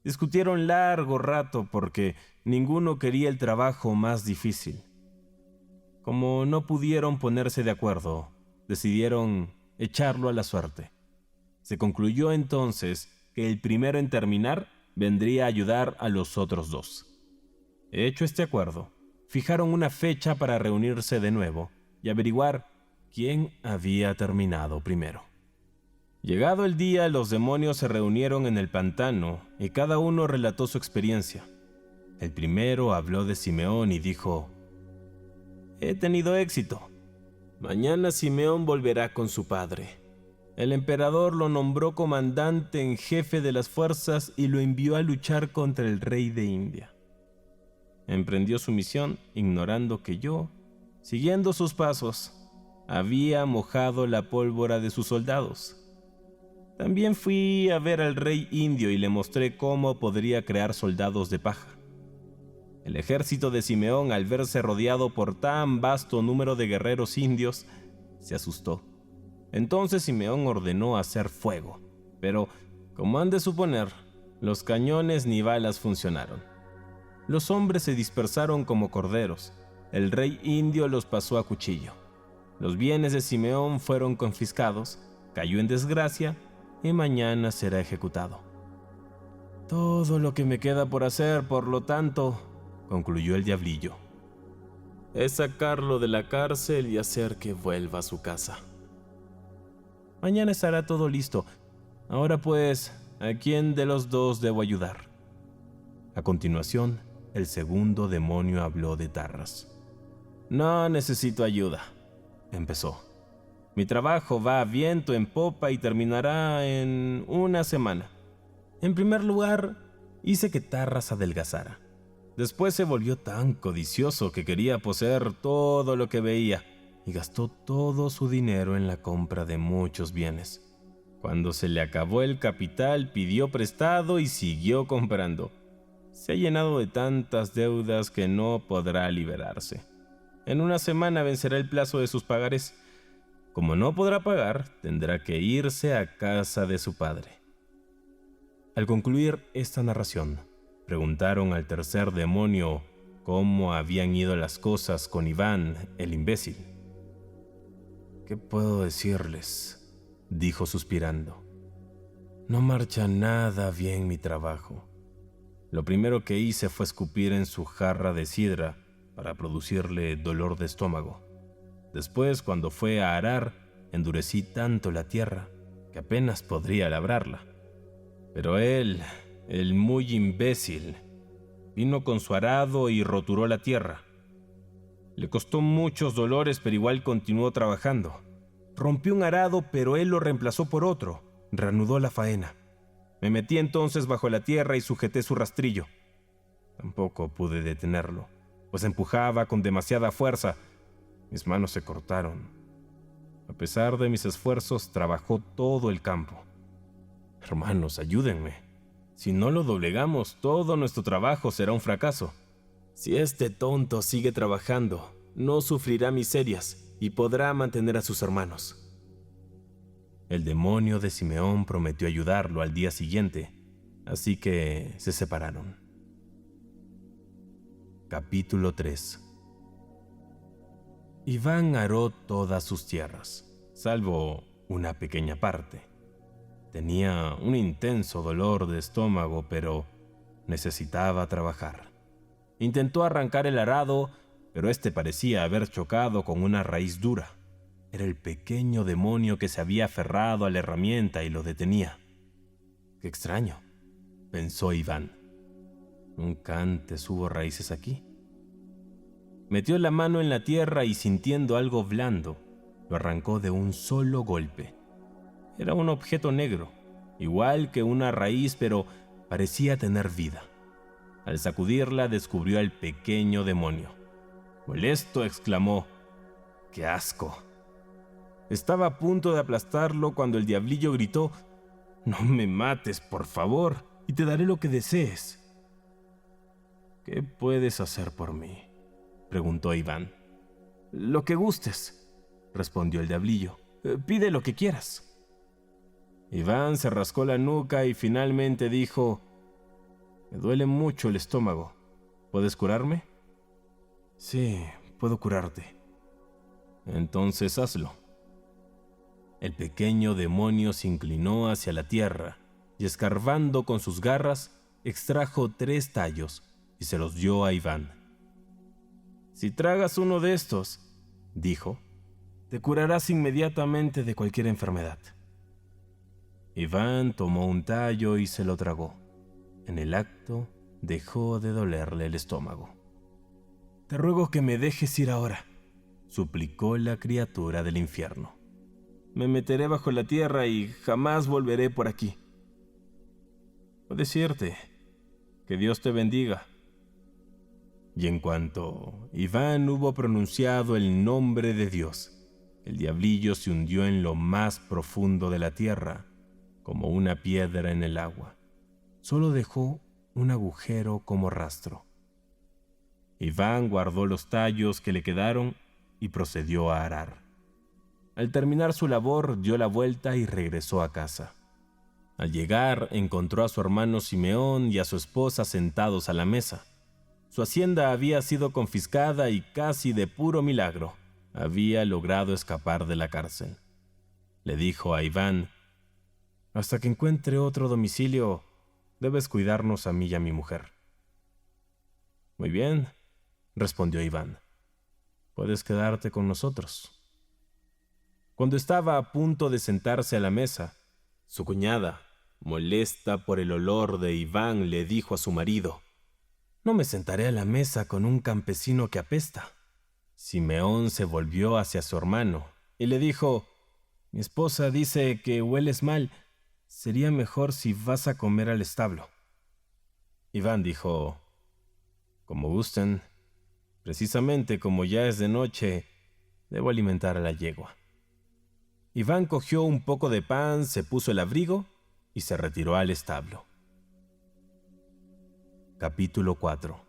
Discutieron largo rato porque ninguno quería el trabajo más difícil. Como no pudieron ponerse de acuerdo, decidieron echarlo a la suerte. Se concluyó entonces que el primero en terminar vendría a ayudar a los otros 2. Hecho este acuerdo, fijaron una fecha para reunirse de nuevo y averiguar quién había terminado primero. Llegado el día, los demonios se reunieron en el pantano y cada uno relató su experiencia. El primero habló de Simeón y dijo: «He tenido éxito. Mañana Simeón volverá con su padre. El emperador lo nombró comandante en jefe de las fuerzas y lo envió a luchar contra el rey de India. Emprendió su misión ignorando que yo, siguiendo sus pasos, había mojado la pólvora de sus soldados. También fui a ver al rey indio y le mostré cómo podría crear soldados de paja. El ejército de Simeón, al verse rodeado por tan vasto número de guerreros indios, se asustó. Entonces Simeón ordenó hacer fuego, pero, como han de suponer, los cañones ni balas funcionaron. Los hombres se dispersaron como corderos. El rey indio los pasó a cuchillo. Los bienes de Simeón fueron confiscados, cayó en desgracia y mañana será ejecutado. Todo lo que me queda por hacer, por lo tanto, concluyó el diablillo, es sacarlo de la cárcel y hacer que vuelva a su casa. Mañana estará todo listo. Ahora pues, ¿a quién de los 2 debo ayudar? A continuación, el segundo demonio habló de Tarras. No necesito ayuda, empezó. Mi trabajo va a viento en popa y terminará en una semana. En primer lugar, hice que Tarras adelgazara. Después se volvió tan codicioso que quería poseer todo lo que veía y gastó todo su dinero en la compra de muchos bienes. Cuando se le acabó el capital, pidió prestado y siguió comprando. Se ha llenado de tantas deudas que no podrá liberarse. En una semana vencerá el plazo de sus pagarés. Como no podrá pagar, tendrá que irse a casa de su padre. Al concluir esta narración, preguntaron al tercer demonio cómo habían ido las cosas con Iván, el imbécil. ¿Qué puedo decirles?, dijo suspirando. No marcha nada bien mi trabajo. Lo primero que hice fue escupir en su jarra de sidra para producirle dolor de estómago. Después, cuando fue a arar, endurecí tanto la tierra que apenas podría labrarla. Pero él, el muy imbécil, vino con su arado y roturó la tierra. Le costó muchos dolores, pero igual continuó trabajando. Rompió un arado, pero él lo reemplazó por otro. Reanudó la faena. Me metí entonces bajo la tierra y sujeté su rastrillo. Tampoco pude detenerlo, pues empujaba con demasiada fuerza. Mis manos se cortaron. A pesar de mis esfuerzos, trabajó todo el campo. Hermanos, ayúdenme. Si no lo doblegamos, todo nuestro trabajo será un fracaso. Si este tonto sigue trabajando, no sufrirá miserias y podrá mantener a sus hermanos. El demonio de Simeón prometió ayudarlo al día siguiente, así que se separaron. Capítulo 3. Iván aró todas sus tierras, salvo una pequeña parte. Tenía un intenso dolor de estómago, pero necesitaba trabajar. Intentó arrancar el arado, pero este parecía haber chocado con una raíz dura. Era el pequeño demonio que se había aferrado a la herramienta y lo detenía. «Qué extraño», pensó Iván. Nunca antes hubo raíces aquí. Metió la mano en la tierra y, sintiendo algo blando, lo arrancó de un solo golpe. Era un objeto negro, igual que una raíz, pero parecía tener vida. Al sacudirla, descubrió al pequeño demonio. Molesto, exclamó: ¡qué asco! Estaba a punto de aplastarlo cuando el diablillo gritó: «No me mates, por favor, y te daré lo que desees». «¿Qué puedes hacer por mí?», preguntó Iván. «Lo que gustes», respondió el diablillo. «Pide lo que quieras». Iván se rascó la nuca y finalmente dijo: «Me duele mucho el estómago. ¿Puedes curarme?». «Sí, puedo curarte». «Entonces hazlo». El pequeño demonio se inclinó hacia la tierra y, escarbando con sus garras, extrajo 3 tallos y se los dio a Iván. «Si tragas uno de estos», dijo, «te curarás inmediatamente de cualquier enfermedad». Iván tomó un tallo y se lo tragó. En el acto, dejó de dolerle el estómago. «Te ruego que me dejes ir ahora», suplicó la criatura del infierno. «Me meteré bajo la tierra y jamás volveré por aquí». «Puedes irte. Que Dios te bendiga». Y en cuanto Iván hubo pronunciado el nombre de Dios, el diablillo se hundió en lo más profundo de la tierra, como una piedra en el agua. Solo dejó un agujero como rastro. Iván guardó los tallos que le quedaron y procedió a arar. Al terminar su labor, dio la vuelta y regresó a casa. Al llegar, encontró a su hermano Simeón y a su esposa sentados a la mesa. Su hacienda había sido confiscada y, casi de puro milagro, había logrado escapar de la cárcel. Le dijo a Iván: «Hasta que encuentre otro domicilio, debes cuidarnos a mí y a mi mujer». «Muy bien», respondió Iván. «Puedes quedarte con nosotros». Cuando estaba a punto de sentarse a la mesa, su cuñada, molesta por el olor de Iván, le dijo a su marido: «No me sentaré a la mesa con un campesino que apesta». Simeón se volvió hacia su hermano y le dijo: «Mi esposa dice que hueles mal. Sería mejor si vas a comer al establo». Iván dijo: «Como gusten. Precisamente como ya es de noche, debo alimentar a la yegua». Iván cogió un poco de pan, se puso el abrigo y se retiró al establo. Capítulo 4.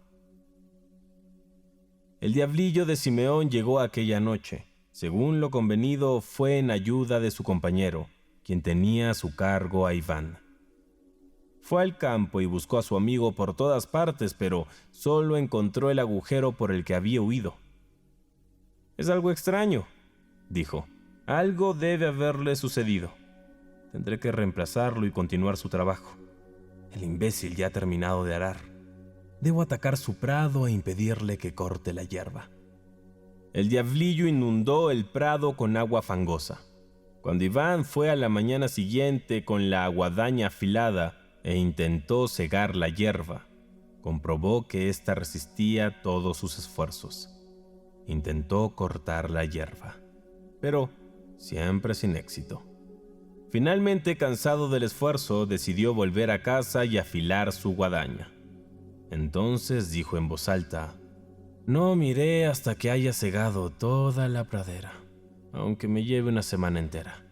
El diablillo de Simeón llegó aquella noche. Según lo convenido, fue en ayuda de su compañero, quien tenía a su cargo a Iván. Fue al campo y buscó a su amigo por todas partes, pero solo encontró el agujero por el que había huido. «Es algo extraño», dijo. «Algo debe haberle sucedido. Tendré que reemplazarlo y continuar su trabajo. El imbécil ya ha terminado de arar. Debo atacar su prado e impedirle que corte la hierba». El diablillo inundó el prado con agua fangosa. Cuando Iván fue a la mañana siguiente con la guadaña afilada e intentó cegar la hierba, comprobó que ésta resistía todos sus esfuerzos. Intentó cortar la hierba, pero siempre sin éxito. Finalmente, cansado del esfuerzo, decidió volver a casa y afilar su guadaña. Entonces dijo en voz alta: «No miré hasta que haya cegado toda la pradera, aunque me lleve una semana entera».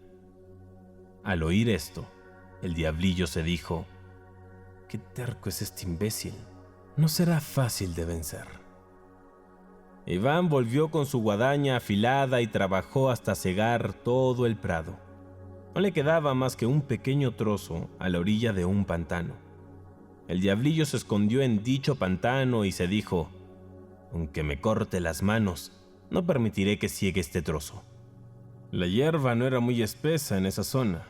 Al oír esto, el diablillo se dijo: «Qué terco es este imbécil. No será fácil de vencer». Iván volvió con su guadaña afilada y trabajó hasta cegar todo el prado. No le quedaba más que un pequeño trozo a la orilla de un pantano. El diablillo se escondió en dicho pantano y se dijo: «Aunque me corte las manos, no permitiré que ciegue este trozo». La hierba no era muy espesa en esa zona.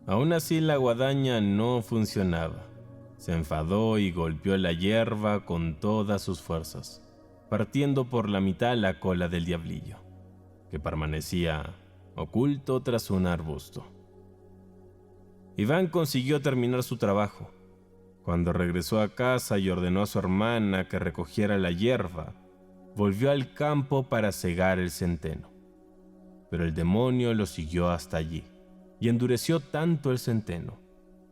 Aún así, la guadaña no funcionaba. Se enfadó y golpeó la hierba con todas sus fuerzas, partiendo por la mitad la cola del diablillo, que permanecía oculto tras un arbusto. Iván consiguió terminar su trabajo. Cuando regresó a casa y ordenó a su hermana que recogiera la hierba, volvió al campo para segar el centeno. Pero el demonio lo siguió hasta allí, y endureció tanto el centeno,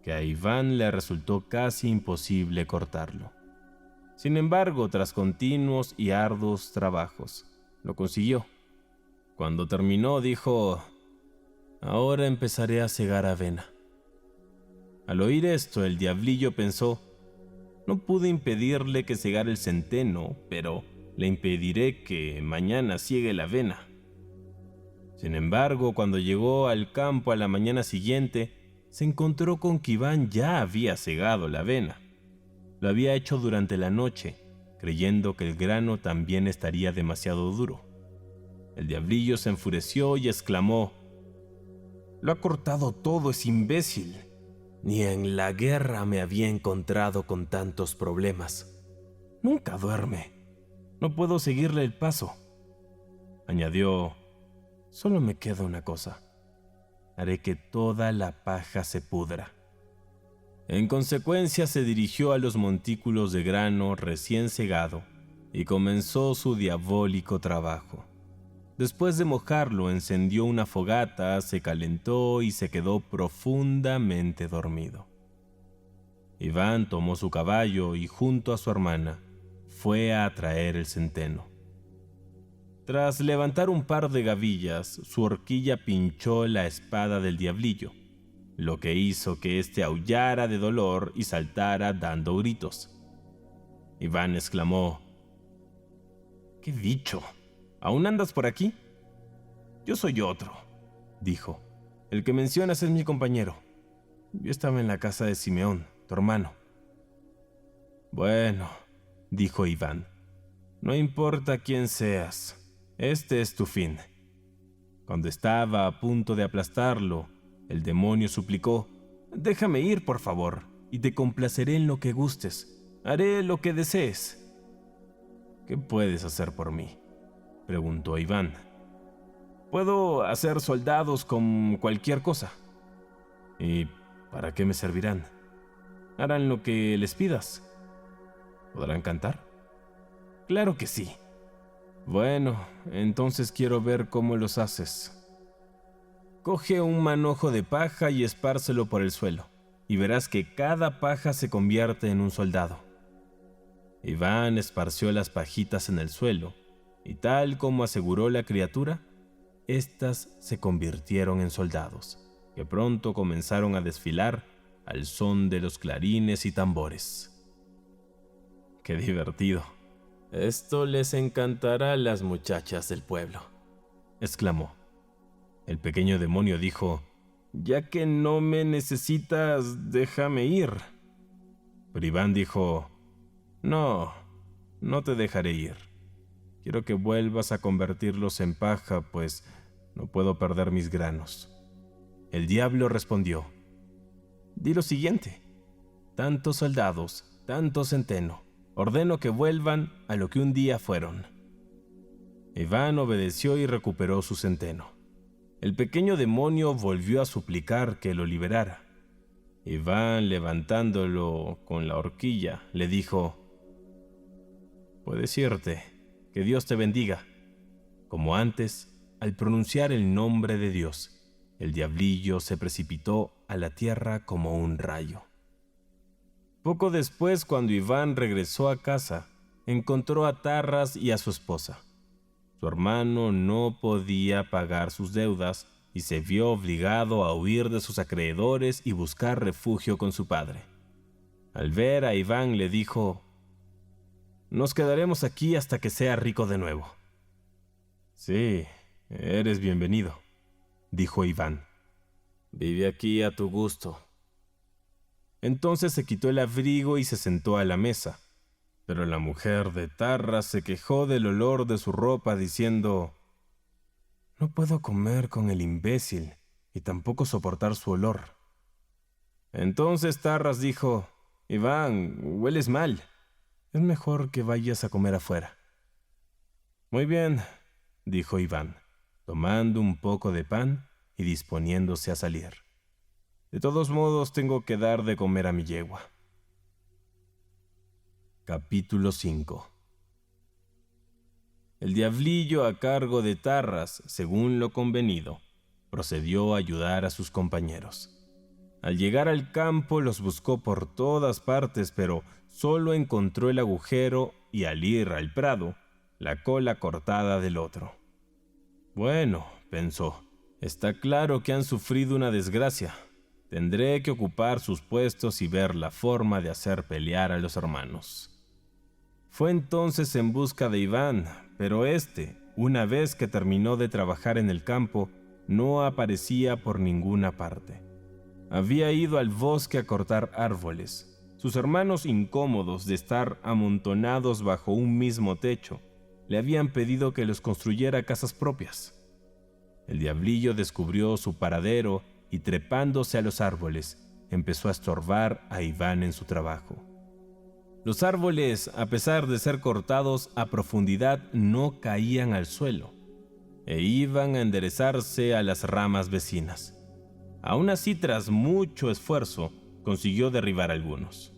que a Iván le resultó casi imposible cortarlo. Sin embargo, tras continuos y arduos trabajos, lo consiguió. Cuando terminó, dijo: «Ahora empezaré a segar avena». Al oír esto, el diablillo pensó: «No pude impedirle que segara el centeno, pero le impediré que mañana siegue la avena». Sin embargo, cuando llegó al campo a la mañana siguiente, se encontró con que Iván ya había segado la avena. Lo había hecho durante la noche, creyendo que el grano también estaría demasiado duro. El diablillo se enfureció y exclamó: «Lo ha cortado todo, es imbécil. Ni en la guerra me había encontrado con tantos problemas. Nunca duerme. No puedo seguirle el paso». Añadió: «Solo me queda una cosa. Haré que toda la paja se pudra». En consecuencia, se dirigió a los montículos de grano recién segado y comenzó su diabólico trabajo. Después de mojarlo, encendió una fogata, se calentó y se quedó profundamente dormido. Iván tomó su caballo y, junto a su hermana, fue a traer el centeno. Tras levantar un par de gavillas, su horquilla pinchó la espada del diablillo, lo que hizo que éste aullara de dolor y saltara dando gritos. Iván exclamó: «¿Qué bicho? ¿Aún andas por aquí?» «Yo soy otro», dijo. «El que mencionas es mi compañero. Yo estaba en la casa de Simeón, tu hermano». «Bueno», dijo Iván, «no importa quién seas, este es tu fin». Cuando estaba a punto de aplastarlo, el demonio suplicó: «Déjame ir, por favor, y te complaceré en lo que gustes. Haré lo que desees». «¿Qué puedes hacer por mí?», preguntó Iván. «Puedo hacer soldados con cualquier cosa». «¿Y para qué me servirán?». «Harán lo que les pidas». «¿Podrán cantar?». «Claro que sí». «Bueno, entonces quiero ver cómo los haces». «Coge un manojo de paja y espárcelo por el suelo, y verás que cada paja se convierte en un soldado». Iván esparció las pajitas en el suelo, y tal como aseguró la criatura, éstas se convirtieron en soldados, que pronto comenzaron a desfilar al son de los clarines y tambores. «Qué divertido. Esto les encantará a las muchachas del pueblo», exclamó. El pequeño demonio dijo: «Ya que no me necesitas, déjame ir». Pero Iván dijo: «No, no te dejaré ir. Quiero que vuelvas a convertirlos en paja, pues no puedo perder mis granos». El diablo respondió: «Di lo siguiente: tantos soldados, tanto centeno. Ordeno que vuelvan a lo que un día fueron». Iván obedeció y recuperó su centeno. El pequeño demonio volvió a suplicar que lo liberara. Iván, levantándolo con la horquilla, le dijo: «Puedes irte, que Dios te bendiga». Como antes, al pronunciar el nombre de Dios, el diablillo se precipitó a la tierra como un rayo. Poco después, cuando Iván regresó a casa, encontró a Tarras y a su esposa. Su hermano no podía pagar sus deudas y se vio obligado a huir de sus acreedores y buscar refugio con su padre. Al ver a Iván, le dijo: «Nos quedaremos aquí hasta que sea rico de nuevo». «Sí, eres bienvenido», dijo Iván. «Vive aquí a tu gusto». Entonces se quitó el abrigo y se sentó a la mesa. Pero la mujer de Tarras se quejó del olor de su ropa, diciendo: «No puedo comer con el imbécil y tampoco soportar su olor». Entonces Tarras dijo: «Iván, hueles mal. Es mejor que vayas a comer afuera». «Muy bien», dijo Iván, tomando un poco de pan y disponiéndose a salir. «De todos modos, tengo que dar de comer a mi yegua». Capítulo 5. El diablillo, a cargo de Tarras, según lo convenido, procedió a ayudar a sus compañeros. Al llegar al campo los buscó por todas partes, pero solo encontró el agujero y, al ir al prado, la cola cortada del otro. Bueno, pensó, está claro que han sufrido una desgracia. Tendré que ocupar sus puestos y ver la forma de hacer pelear a los hermanos. Fue entonces en busca de Iván, pero este, una vez que terminó de trabajar en el campo, no aparecía por ninguna parte. Había ido al bosque a cortar árboles. Sus hermanos, incómodos de estar amontonados bajo un mismo techo, le habían pedido que los construyera casas propias. El diablillo descubrió su paradero y, trepándose a los árboles, empezó a estorbar a Iván en su trabajo. Los árboles, a pesar de ser cortados a profundidad, no caían al suelo e iban a enderezarse a las ramas vecinas. Aún así, tras mucho esfuerzo, consiguió derribar algunos.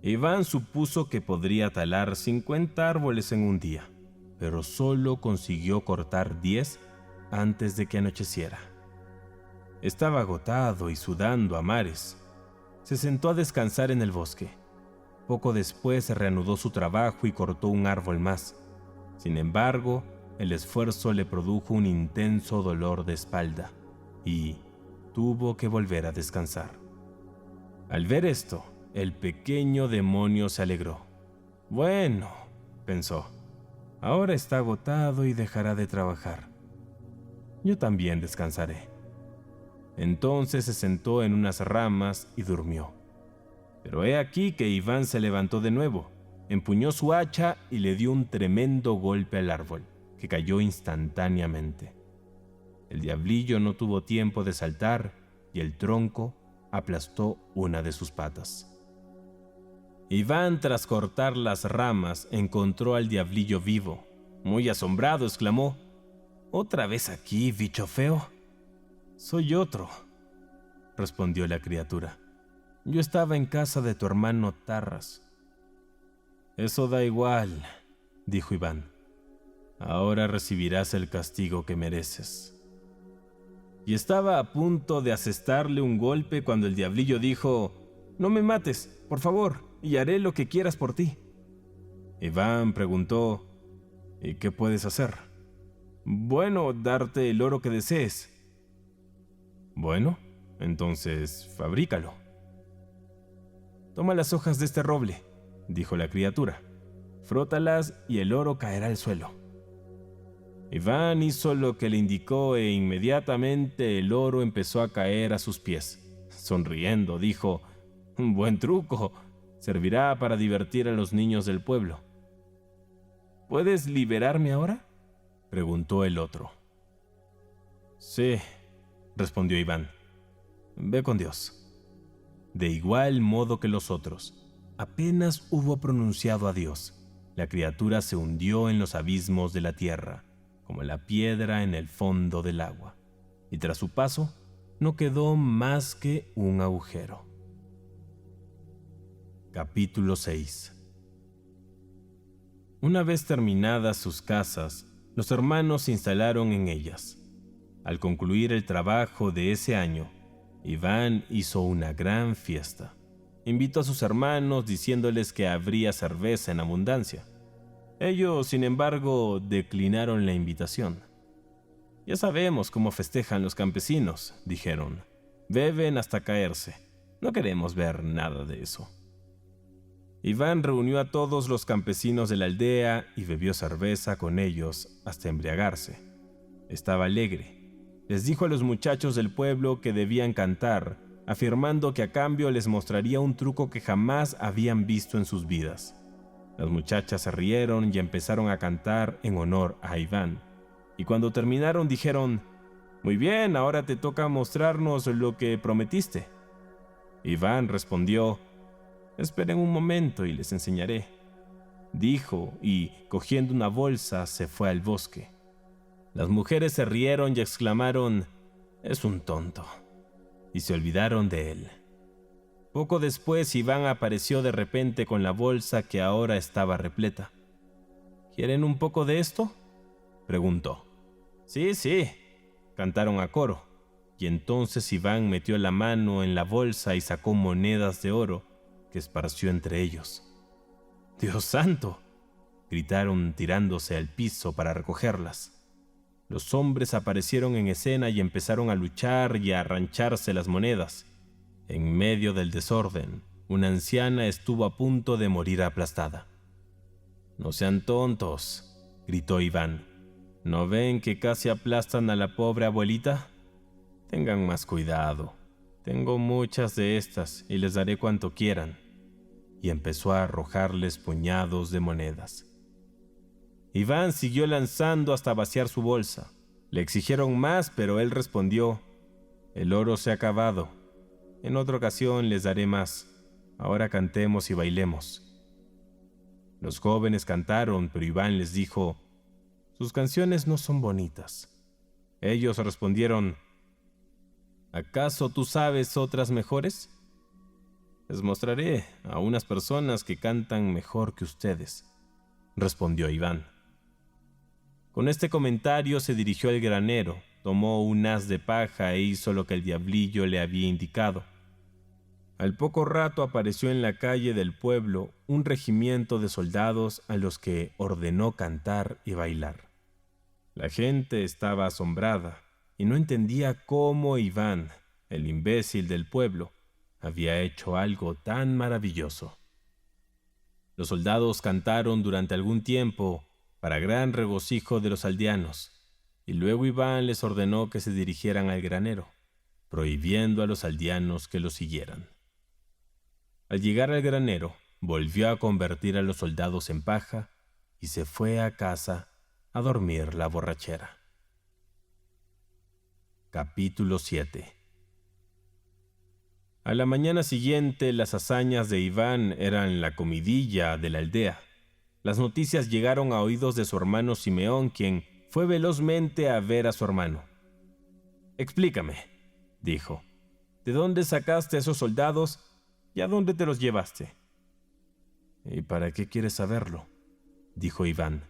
Iván supuso que podría talar 50 árboles en un día, pero solo consiguió cortar 10 antes de que anocheciera. Estaba agotado y sudando a mares. Se sentó a descansar en el bosque. Poco después reanudó su trabajo y cortó un árbol más. Sin embargo, el esfuerzo le produjo un intenso dolor de espalda y tuvo que volver a descansar. Al ver esto, el pequeño demonio se alegró. Bueno, pensó, ahora está agotado y dejará de trabajar. Yo también descansaré. Entonces se sentó en unas ramas y durmió. Pero he aquí que Iván se levantó de nuevo, empuñó su hacha y le dio un tremendo golpe al árbol, que cayó instantáneamente. El diablillo no tuvo tiempo de saltar y el tronco aplastó una de sus patas. Iván, tras cortar las ramas, encontró al diablillo vivo. Muy asombrado, exclamó: «¿Otra vez aquí, bicho feo?» «Soy otro», respondió la criatura. «Yo estaba en casa de tu hermano Tarras». «Eso da igual», dijo Iván. «Ahora recibirás el castigo que mereces». Y estaba a punto de asestarle un golpe cuando el diablillo dijo: «No me mates, por favor, y haré lo que quieras por ti». Iván preguntó: «¿Y qué puedes hacer?» «Bueno, darte el oro que desees». «Bueno, entonces fabrícalo». «Toma las hojas de este roble», dijo la criatura. «Frótalas y el oro caerá al suelo». Iván hizo lo que le indicó e inmediatamente el oro empezó a caer a sus pies. Sonriendo, dijo: «Un buen truco. Servirá para divertir a los niños del pueblo». «¿Puedes liberarme ahora?», preguntó el otro. «Sí», respondió Iván. «Ve con Dios». De igual modo que los otros, apenas hubo pronunciado adiós, la criatura se hundió en los abismos de la tierra, como la piedra en el fondo del agua, y tras su paso no quedó más que un agujero. Capítulo 6. Una vez terminadas sus casas, los hermanos se instalaron en ellas. Al concluir el trabajo de ese año, Iván hizo una gran fiesta. Invitó a sus hermanos diciéndoles que habría cerveza en abundancia. Ellos, sin embargo, declinaron la invitación. «Ya sabemos cómo festejan los campesinos», dijeron. «Beben hasta caerse. No queremos ver nada de eso». Iván reunió a todos los campesinos de la aldea y bebió cerveza con ellos hasta embriagarse. Estaba alegre. Les dijo a los muchachos del pueblo que debían cantar, afirmando que a cambio les mostraría un truco que jamás habían visto en sus vidas. Las muchachas se rieron y empezaron a cantar en honor a Iván. Y cuando terminaron dijeron: «Muy bien, ahora te toca mostrarnos lo que prometiste». Iván respondió: «Esperen un momento y les enseñaré», dijo, y cogiendo una bolsa se fue al bosque. Las mujeres se rieron y exclamaron: «Es un tonto», y se olvidaron de él. Poco después, Iván apareció de repente con la bolsa que ahora estaba repleta. ¿Quieren un poco de esto?, preguntó. Sí, sí, cantaron a coro, y entonces Iván metió la mano en la bolsa y sacó monedas de oro que esparció entre ellos. ¡Dios santo!, gritaron tirándose al piso para recogerlas. Los hombres aparecieron en escena y empezaron a luchar y a arrancharse las monedas. En medio del desorden, una anciana estuvo a punto de morir aplastada. «No sean tontos», gritó Iván. «¿No ven que casi aplastan a la pobre abuelita? Tengan más cuidado. Tengo muchas de estas y les daré cuanto quieran». Y empezó a arrojarles puñados de monedas. Iván siguió lanzando hasta vaciar su bolsa. Le exigieron más, pero él respondió: «El oro se ha acabado. En otra ocasión les daré más. Ahora cantemos y bailemos». Los jóvenes cantaron, pero Iván les dijo: «Sus canciones no son bonitas». Ellos respondieron: «¿Acaso tú sabes otras mejores? Les mostraré a unas personas que cantan mejor que ustedes», respondió Iván. Con este comentario se dirigió al granero, tomó un haz de paja e hizo lo que el diablillo le había indicado. Al poco rato apareció en la calle del pueblo un regimiento de soldados a los que ordenó cantar y bailar. La gente estaba asombrada y no entendía cómo Iván, el imbécil del pueblo, había hecho algo tan maravilloso. Los soldados cantaron durante algún tiempo para gran regocijo de los aldeanos, y luego Iván les ordenó que se dirigieran al granero, prohibiendo a los aldeanos que lo siguieran. Al llegar al granero, volvió a convertir a los soldados en paja y se fue a casa a dormir la borrachera. Capítulo 7. A la mañana siguiente, las hazañas de Iván eran la comidilla de la aldea. Las noticias llegaron a oídos de su hermano Simeón, quien fue velozmente a ver a su hermano. «Explícame», dijo, «¿de dónde sacaste a esos soldados y a dónde te los llevaste?» «¿Y para qué quieres saberlo?», dijo Iván.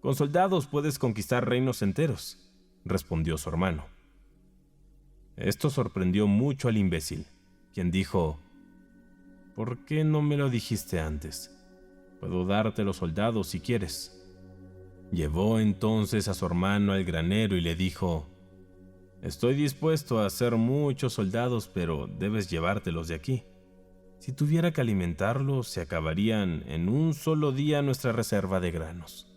«Con soldados puedes conquistar reinos enteros», respondió su hermano. Esto sorprendió mucho al imbécil, quien dijo: «¿Por qué no me lo dijiste antes? Puedo darte los soldados si quieres». Llevó entonces a su hermano al granero y le dijo: «Estoy dispuesto a hacer muchos soldados, pero debes llevártelos de aquí. Si tuviera que alimentarlos, se acabarían en un solo día nuestra reserva de granos».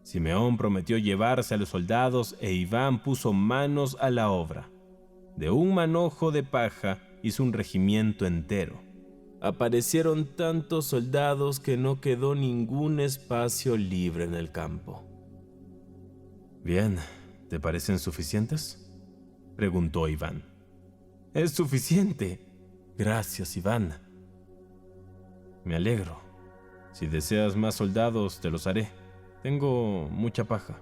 Simeón prometió llevarse a los soldados e Iván puso manos a la obra. De un manojo de paja hizo un regimiento entero. Aparecieron tantos soldados que no quedó ningún espacio libre en el campo. «Bien, ¿te parecen suficientes?», preguntó Iván. «Es suficiente. Gracias, Iván». «Me alegro. Si deseas más soldados, te los haré. Tengo mucha paja».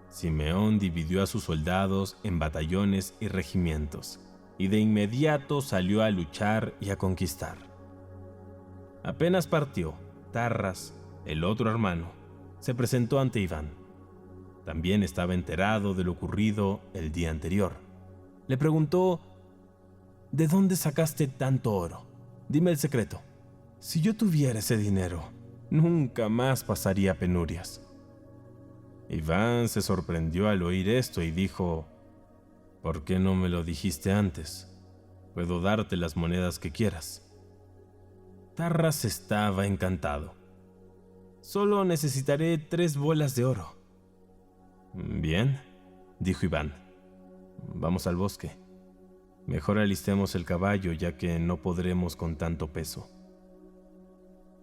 Simeón dividió a sus soldados en batallones y regimientos, y de inmediato salió a luchar y a conquistar. Apenas partió, Tarras, el otro hermano, se presentó ante Iván. También estaba enterado de lo ocurrido el día anterior. Le preguntó: «¿De dónde sacaste tanto oro? Dime el secreto. Si yo tuviera ese dinero, nunca más pasaría penurias». Iván se sorprendió al oír esto y dijo: «¿Por qué no me lo dijiste antes? Puedo darte las monedas que quieras». Tarras estaba encantado. «Solo necesitaré 3 bolas de oro». «Bien», dijo Iván. «Vamos al bosque. Mejor alistemos el caballo, ya que no podremos con tanto peso».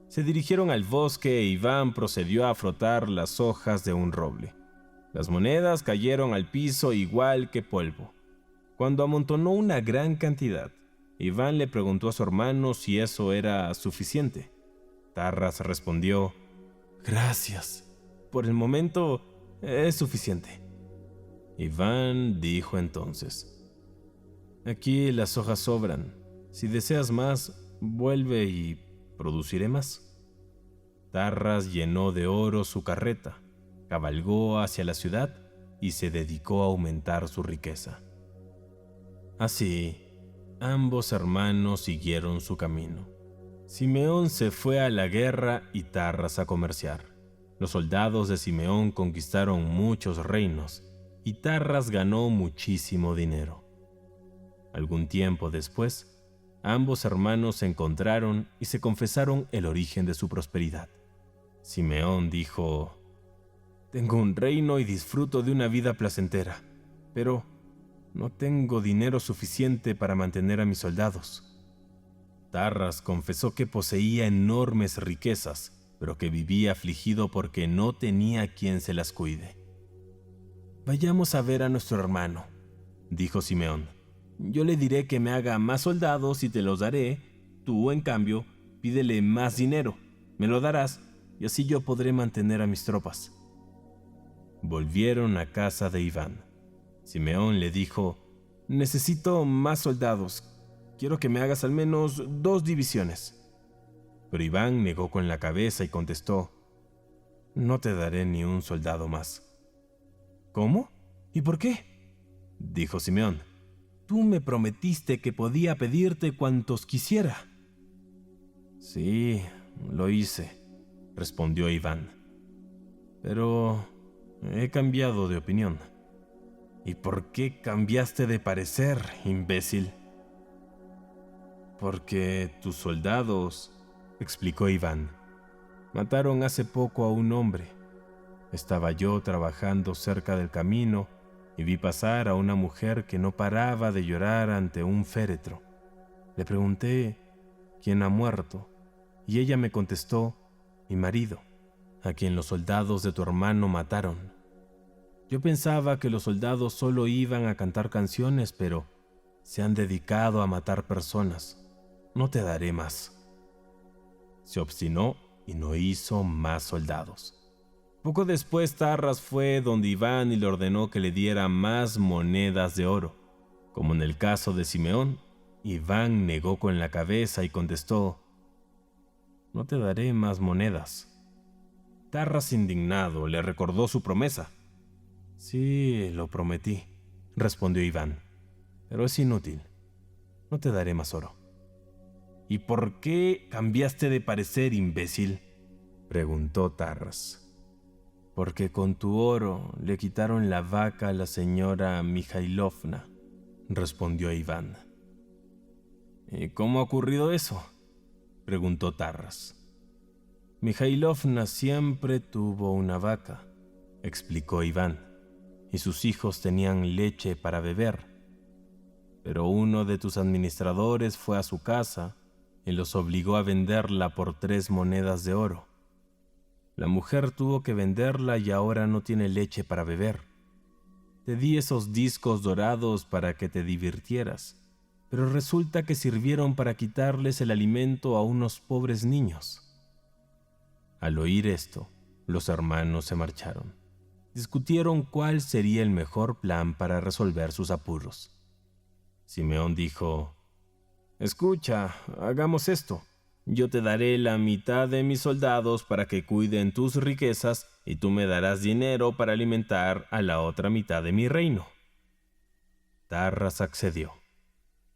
Se dirigieron al bosque e Iván procedió a frotar las hojas de un roble. Las monedas cayeron al piso igual que polvo. Cuando amontonó una gran cantidad, Iván le preguntó a su hermano si eso era suficiente. Tarras respondió: «Gracias. Por el momento es suficiente». Iván dijo entonces: Aquí las hojas sobran. Si deseas más, vuelve y produciré más. Tarras llenó de oro su carreta, cabalgó hacia la ciudad y se dedicó a aumentar su riqueza. Así, ambos hermanos siguieron su camino. Simeón se fue a la guerra y Tarras a comerciar. Los soldados de Simeón conquistaron muchos reinos y Tarras ganó muchísimo dinero. Algún tiempo después, ambos hermanos se encontraron y se confesaron el origen de su prosperidad. Simeón dijo: «Tengo un reino y disfruto de una vida placentera, pero no tengo dinero suficiente para mantener a mis soldados». Tarras confesó que poseía enormes riquezas, pero que vivía afligido porque no tenía quien se las cuide. «Vayamos a ver a nuestro hermano», dijo Simeón. «Yo le diré que me haga más soldados y te los daré. Tú, en cambio, pídele más dinero. Me lo darás y así yo podré mantener a mis tropas». Volvieron a casa de Iván. Simeón le dijo: «Necesito más soldados. Quiero que me hagas al menos 2 divisiones». Pero Iván negó con la cabeza y contestó: «No te daré ni un soldado más». «¿Cómo? ¿Y por qué?», dijo Simeón. «Tú me prometiste que podía pedirte cuantos quisiera». «Sí, lo hice», respondió Iván. «Pero he cambiado de opinión». «¿Y por qué cambiaste de parecer, imbécil?». «Porque tus soldados», explicó Iván, «mataron hace poco a un hombre. Estaba yo trabajando cerca del camino y vi pasar a una mujer que no paraba de llorar ante un féretro. Le pregunté: «¿Quién ha muerto?», y ella me contestó: «Mi marido, a quien los soldados de tu hermano mataron». Yo pensaba que los soldados solo iban a cantar canciones, pero se han dedicado a matar personas. No te daré más». Se obstinó y no hizo más soldados. Poco después, Tarras fue donde Iván y le ordenó que le diera más monedas de oro. Como en el caso de Simeón, Iván negó con la cabeza y contestó: «No te daré más monedas». Tarras, indignado, le recordó su promesa. «Sí, lo prometí», respondió Iván, «pero es inútil. No te daré más oro». «¿Y por qué cambiaste de parecer, imbécil?», preguntó Tarras. «Porque con tu oro le quitaron la vaca a la señora Mijailovna», respondió Iván. «¿Y cómo ha ocurrido eso?», preguntó Tarras. «Mijailovna siempre tuvo una vaca», explicó Iván, «y sus hijos tenían leche para beber. Pero uno de tus administradores fue a su casa y los obligó a venderla por 3 monedas de oro. La mujer tuvo que venderla y ahora no tiene leche para beber. Te di esos discos dorados para que te divirtieras, pero resulta que sirvieron para quitarles el alimento a unos pobres niños». Al oír esto, los hermanos se marcharon. Discutieron cuál sería el mejor plan para resolver sus apuros. Simeón dijo: «Escucha, hagamos esto. Yo te daré la mitad de mis soldados para que cuiden tus riquezas y tú me darás dinero para alimentar a la otra mitad de mi reino». Tarras accedió.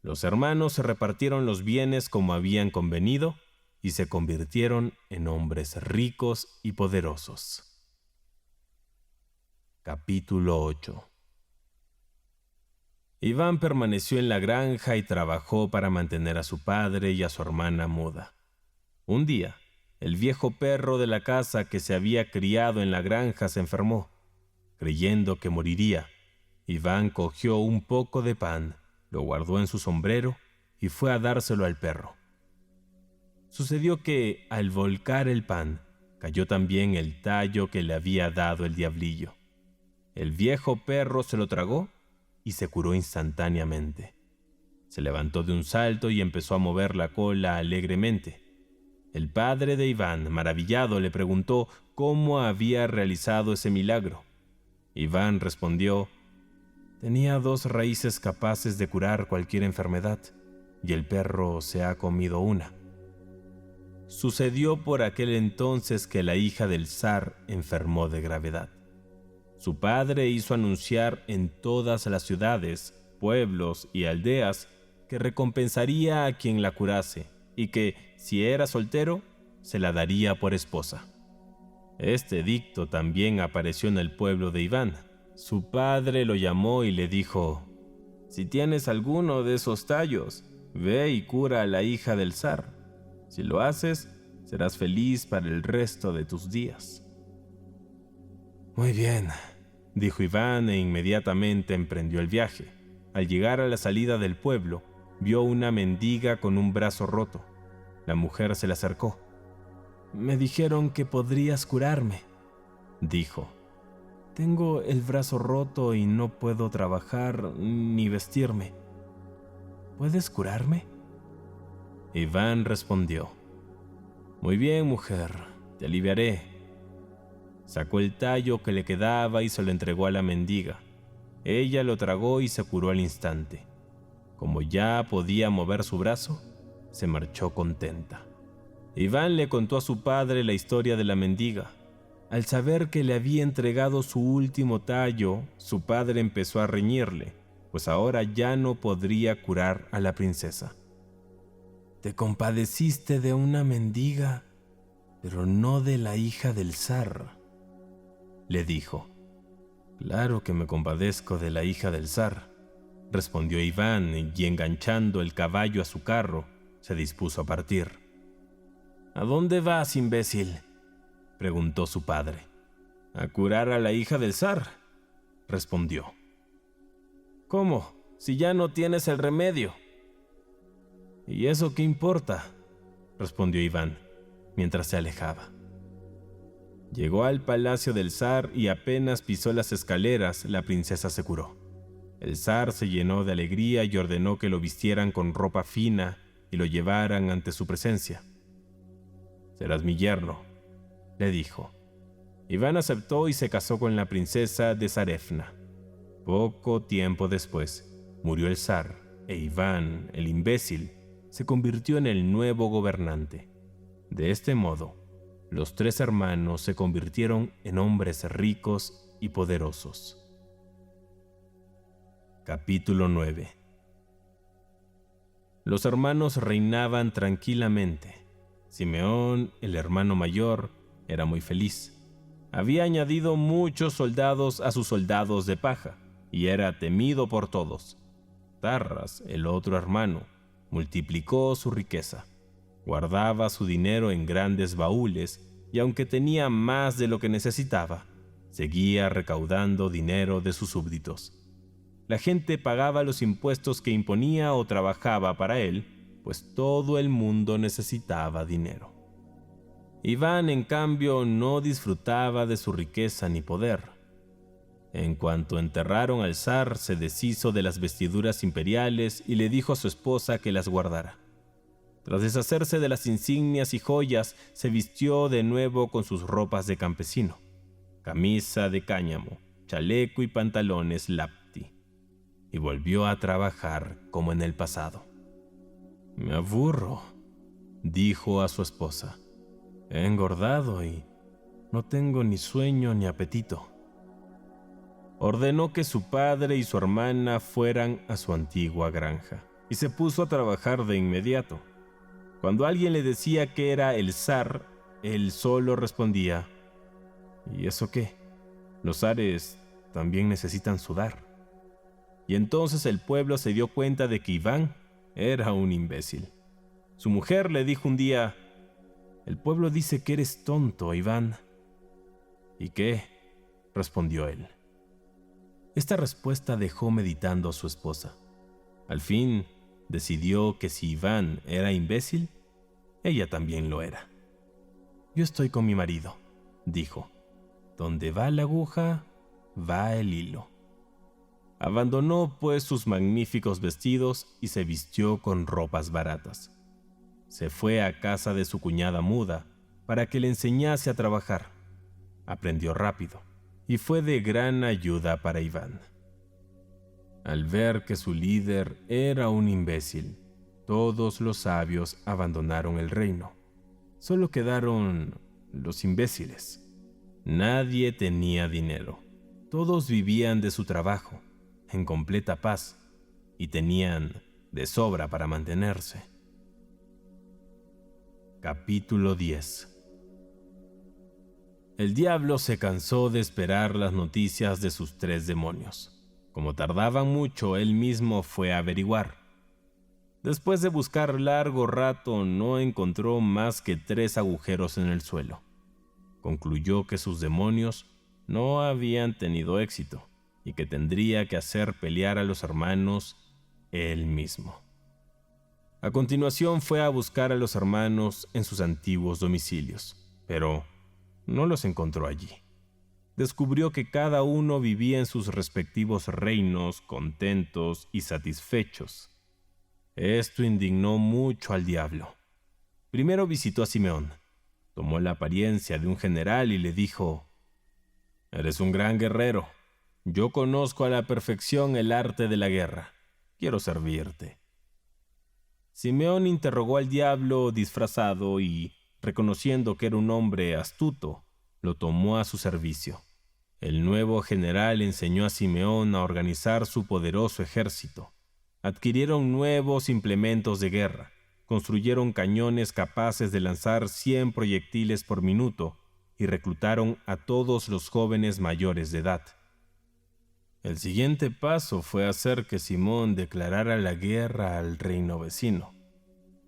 Los hermanos se repartieron los bienes como habían convenido y se convirtieron en hombres ricos y poderosos. Capítulo 8. Iván permaneció en la granja y trabajó para mantener a su padre y a su hermana muda. Un día, el viejo perro de la casa que se había criado en la granja se enfermó. Creyendo que moriría, Iván cogió un poco de pan, lo guardó en su sombrero y fue a dárselo al perro. Sucedió que, al volcar el pan, cayó también el tallo que le había dado el diablillo. El viejo perro se lo tragó y se curó instantáneamente. Se levantó de un salto y empezó a mover la cola alegremente. El padre de Iván, maravillado, le preguntó cómo había realizado ese milagro. Iván respondió: Tenía 2 raíces capaces de curar cualquier enfermedad, y el perro se ha comido una. Sucedió por aquel entonces que la hija del zar enfermó de gravedad. Su padre hizo anunciar en todas las ciudades, pueblos y aldeas que recompensaría a quien la curase y que, si era soltero, se la daría por esposa. Este edicto también apareció en el pueblo de Iván. Su padre lo llamó y le dijo: «Si tienes alguno de esos tallos, ve y cura a la hija del zar. Si lo haces, serás feliz para el resto de tus días». «Muy bien», dijo Iván, e inmediatamente emprendió el viaje. Al llegar a la salida del pueblo, vio una mendiga con un brazo roto. La mujer se le acercó. «Me dijeron que podrías curarme», dijo. «Tengo el brazo roto y no puedo trabajar ni vestirme. ¿Puedes curarme?». Iván respondió: «Muy bien, mujer, te aliviaré». Sacó el tallo que le quedaba y se lo entregó a la mendiga. Ella lo tragó y se curó al instante. Como ya podía mover su brazo, se marchó contenta. Iván le contó a su padre la historia de la mendiga. Al saber que le había entregado su último tallo, su padre empezó a reñirle, pues ahora ya no podría curar a la princesa. «Te compadeciste de una mendiga, pero no de la hija del zar», le dijo. «Claro que me compadezco de la hija del zar», respondió Iván, y enganchando el caballo a su carro, se dispuso a partir. «¿A dónde vas, imbécil?», preguntó su padre. «A curar a la hija del zar», respondió. «¿Cómo? Si ya no tienes el remedio». «¿Y eso qué importa?», respondió Iván, mientras se alejaba. Llegó al palacio del zar y apenas pisó las escaleras, la princesa se curó. El zar se llenó de alegría y ordenó que lo vistieran con ropa fina y lo llevaran ante su presencia. «Serás mi yerno», le dijo. Iván aceptó y se casó con la princesa de Zarefna. Poco tiempo después, murió el zar e Iván, el imbécil, se convirtió en el nuevo gobernante. De este modo, los 3 hermanos se convirtieron en hombres ricos y poderosos. Capítulo 9. Los hermanos reinaban tranquilamente. Simeón, el hermano mayor, era muy feliz. Había añadido muchos soldados a sus soldados de paja y era temido por todos. Tarras, el otro hermano, multiplicó su riqueza. Guardaba su dinero en grandes baúles y aunque tenía más de lo que necesitaba, seguía recaudando dinero de sus súbditos. La gente pagaba los impuestos que imponía o trabajaba para él, pues todo el mundo necesitaba dinero. Iván, en cambio, no disfrutaba de su riqueza ni poder. En cuanto enterraron al zar, se deshizo de las vestiduras imperiales y le dijo a su esposa que las guardara. Tras deshacerse de las insignias y joyas, se vistió de nuevo con sus ropas de campesino: camisa de cáñamo, chaleco y pantalones lapti, y volvió a trabajar como en el pasado. «Me aburro», dijo a su esposa. «He engordado y no tengo ni sueño ni apetito». Ordenó que su padre y su hermana fueran a su antigua granja y se puso a trabajar de inmediato. Cuando alguien le decía que era el zar, él solo respondía: «¿Y eso qué? Los zares también necesitan sudar». Y entonces el pueblo se dio cuenta de que Iván era un imbécil. Su mujer le dijo un día: «El pueblo dice que eres tonto, Iván». «¿Y qué?», respondió él. Esta respuesta dejó meditando a su esposa. Al fin, decidió que si Iván era imbécil, ella también lo era. «Yo estoy con mi marido», dijo. «Donde va la aguja, va el hilo». Abandonó pues sus magníficos vestidos y se vistió con ropas baratas. Se fue a casa de su cuñada muda para que le enseñase a trabajar. Aprendió rápido y fue de gran ayuda para Iván. Al ver que su líder era un imbécil, todos los sabios abandonaron el reino. Solo quedaron los imbéciles. Nadie tenía dinero. Todos vivían de su trabajo, en completa paz, y tenían de sobra para mantenerse. Capítulo 10. El diablo se cansó de esperar las noticias de sus 3 demonios. Como tardaban mucho, él mismo fue a averiguar. Después de buscar largo rato, no encontró más que 3 agujeros en el suelo. Concluyó que sus demonios no habían tenido éxito y que tendría que hacer pelear a los hermanos él mismo. A continuación fue a buscar a los hermanos en sus antiguos domicilios, pero no los encontró allí. Descubrió que cada uno vivía en sus respectivos reinos contentos y satisfechos. Esto indignó mucho al diablo. Primero visitó a Simeón, tomó la apariencia de un general y le dijo: «Eres un gran guerrero. Yo conozco a la perfección el arte de la guerra. Quiero servirte». Simeón interrogó al diablo disfrazado y, reconociendo que era un hombre astuto, lo tomó a su servicio. El nuevo general enseñó a Simeón a organizar su poderoso ejército. Adquirieron nuevos implementos de guerra, construyeron cañones capaces de lanzar 100 proyectiles por minuto y reclutaron a todos los jóvenes mayores de edad. El siguiente paso fue hacer que Simón declarara la guerra al reino vecino.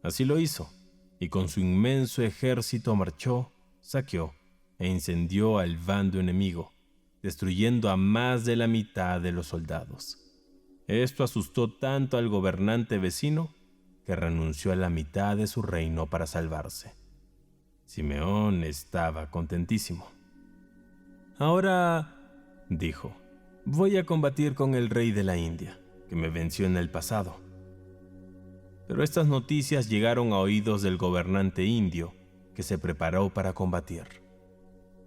Así lo hizo, y con su inmenso ejército marchó, saqueó e incendió al bando enemigo, destruyendo a más de la mitad de los soldados. Esto asustó tanto al gobernante vecino que renunció a la mitad de su reino para salvarse. Simeón estaba contentísimo. «Ahora», dijo, «voy a combatir con el rey de la India, que me venció en el pasado». Pero estas noticias llegaron a oídos del gobernante indio, que se preparó para combatir.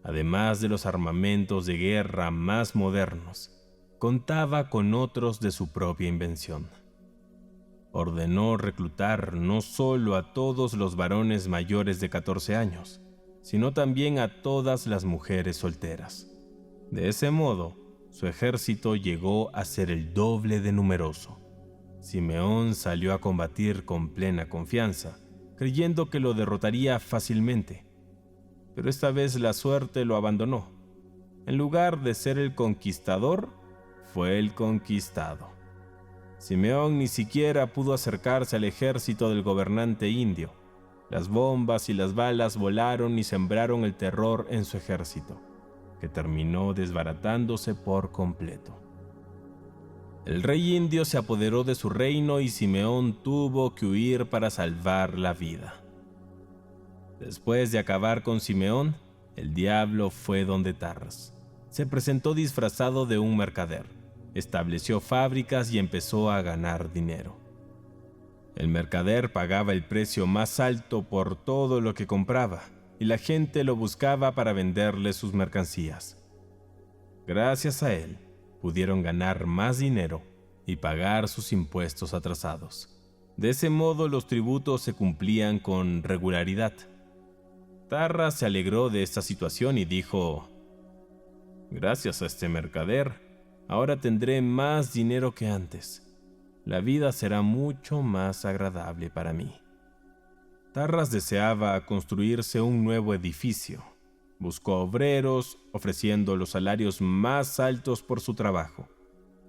Además de los armamentos de guerra más modernos, contaba con otros de su propia invención. Ordenó reclutar no solo a todos los varones mayores de 14 años, sino también a todas las mujeres solteras. De ese modo, su ejército llegó a ser el doble de numeroso. Simeón salió a combatir con plena confianza, creyendo que lo derrotaría fácilmente. Pero esta vez la suerte lo abandonó. En lugar de ser el conquistador, fue el conquistado. Simeón ni siquiera pudo acercarse al ejército del gobernante indio. Las bombas y las balas volaron y sembraron el terror en su ejército, que terminó desbaratándose por completo. El rey indio se apoderó de su reino y Simeón tuvo que huir para salvar la vida. Después de acabar con Simeón, el diablo fue donde Tarras. Se presentó disfrazado de un mercader, estableció fábricas y empezó a ganar dinero. El mercader pagaba el precio más alto por todo lo que compraba, y la gente lo buscaba para venderle sus mercancías. Gracias a él, pudieron ganar más dinero y pagar sus impuestos atrasados. De ese modo, los tributos se cumplían con regularidad. Tarras se alegró de esta situación y dijo: «Gracias a este mercader, ahora tendré más dinero que antes. La vida será mucho más agradable para mí». Tarras deseaba construirse un nuevo edificio. Buscó obreros, ofreciendo los salarios más altos por su trabajo.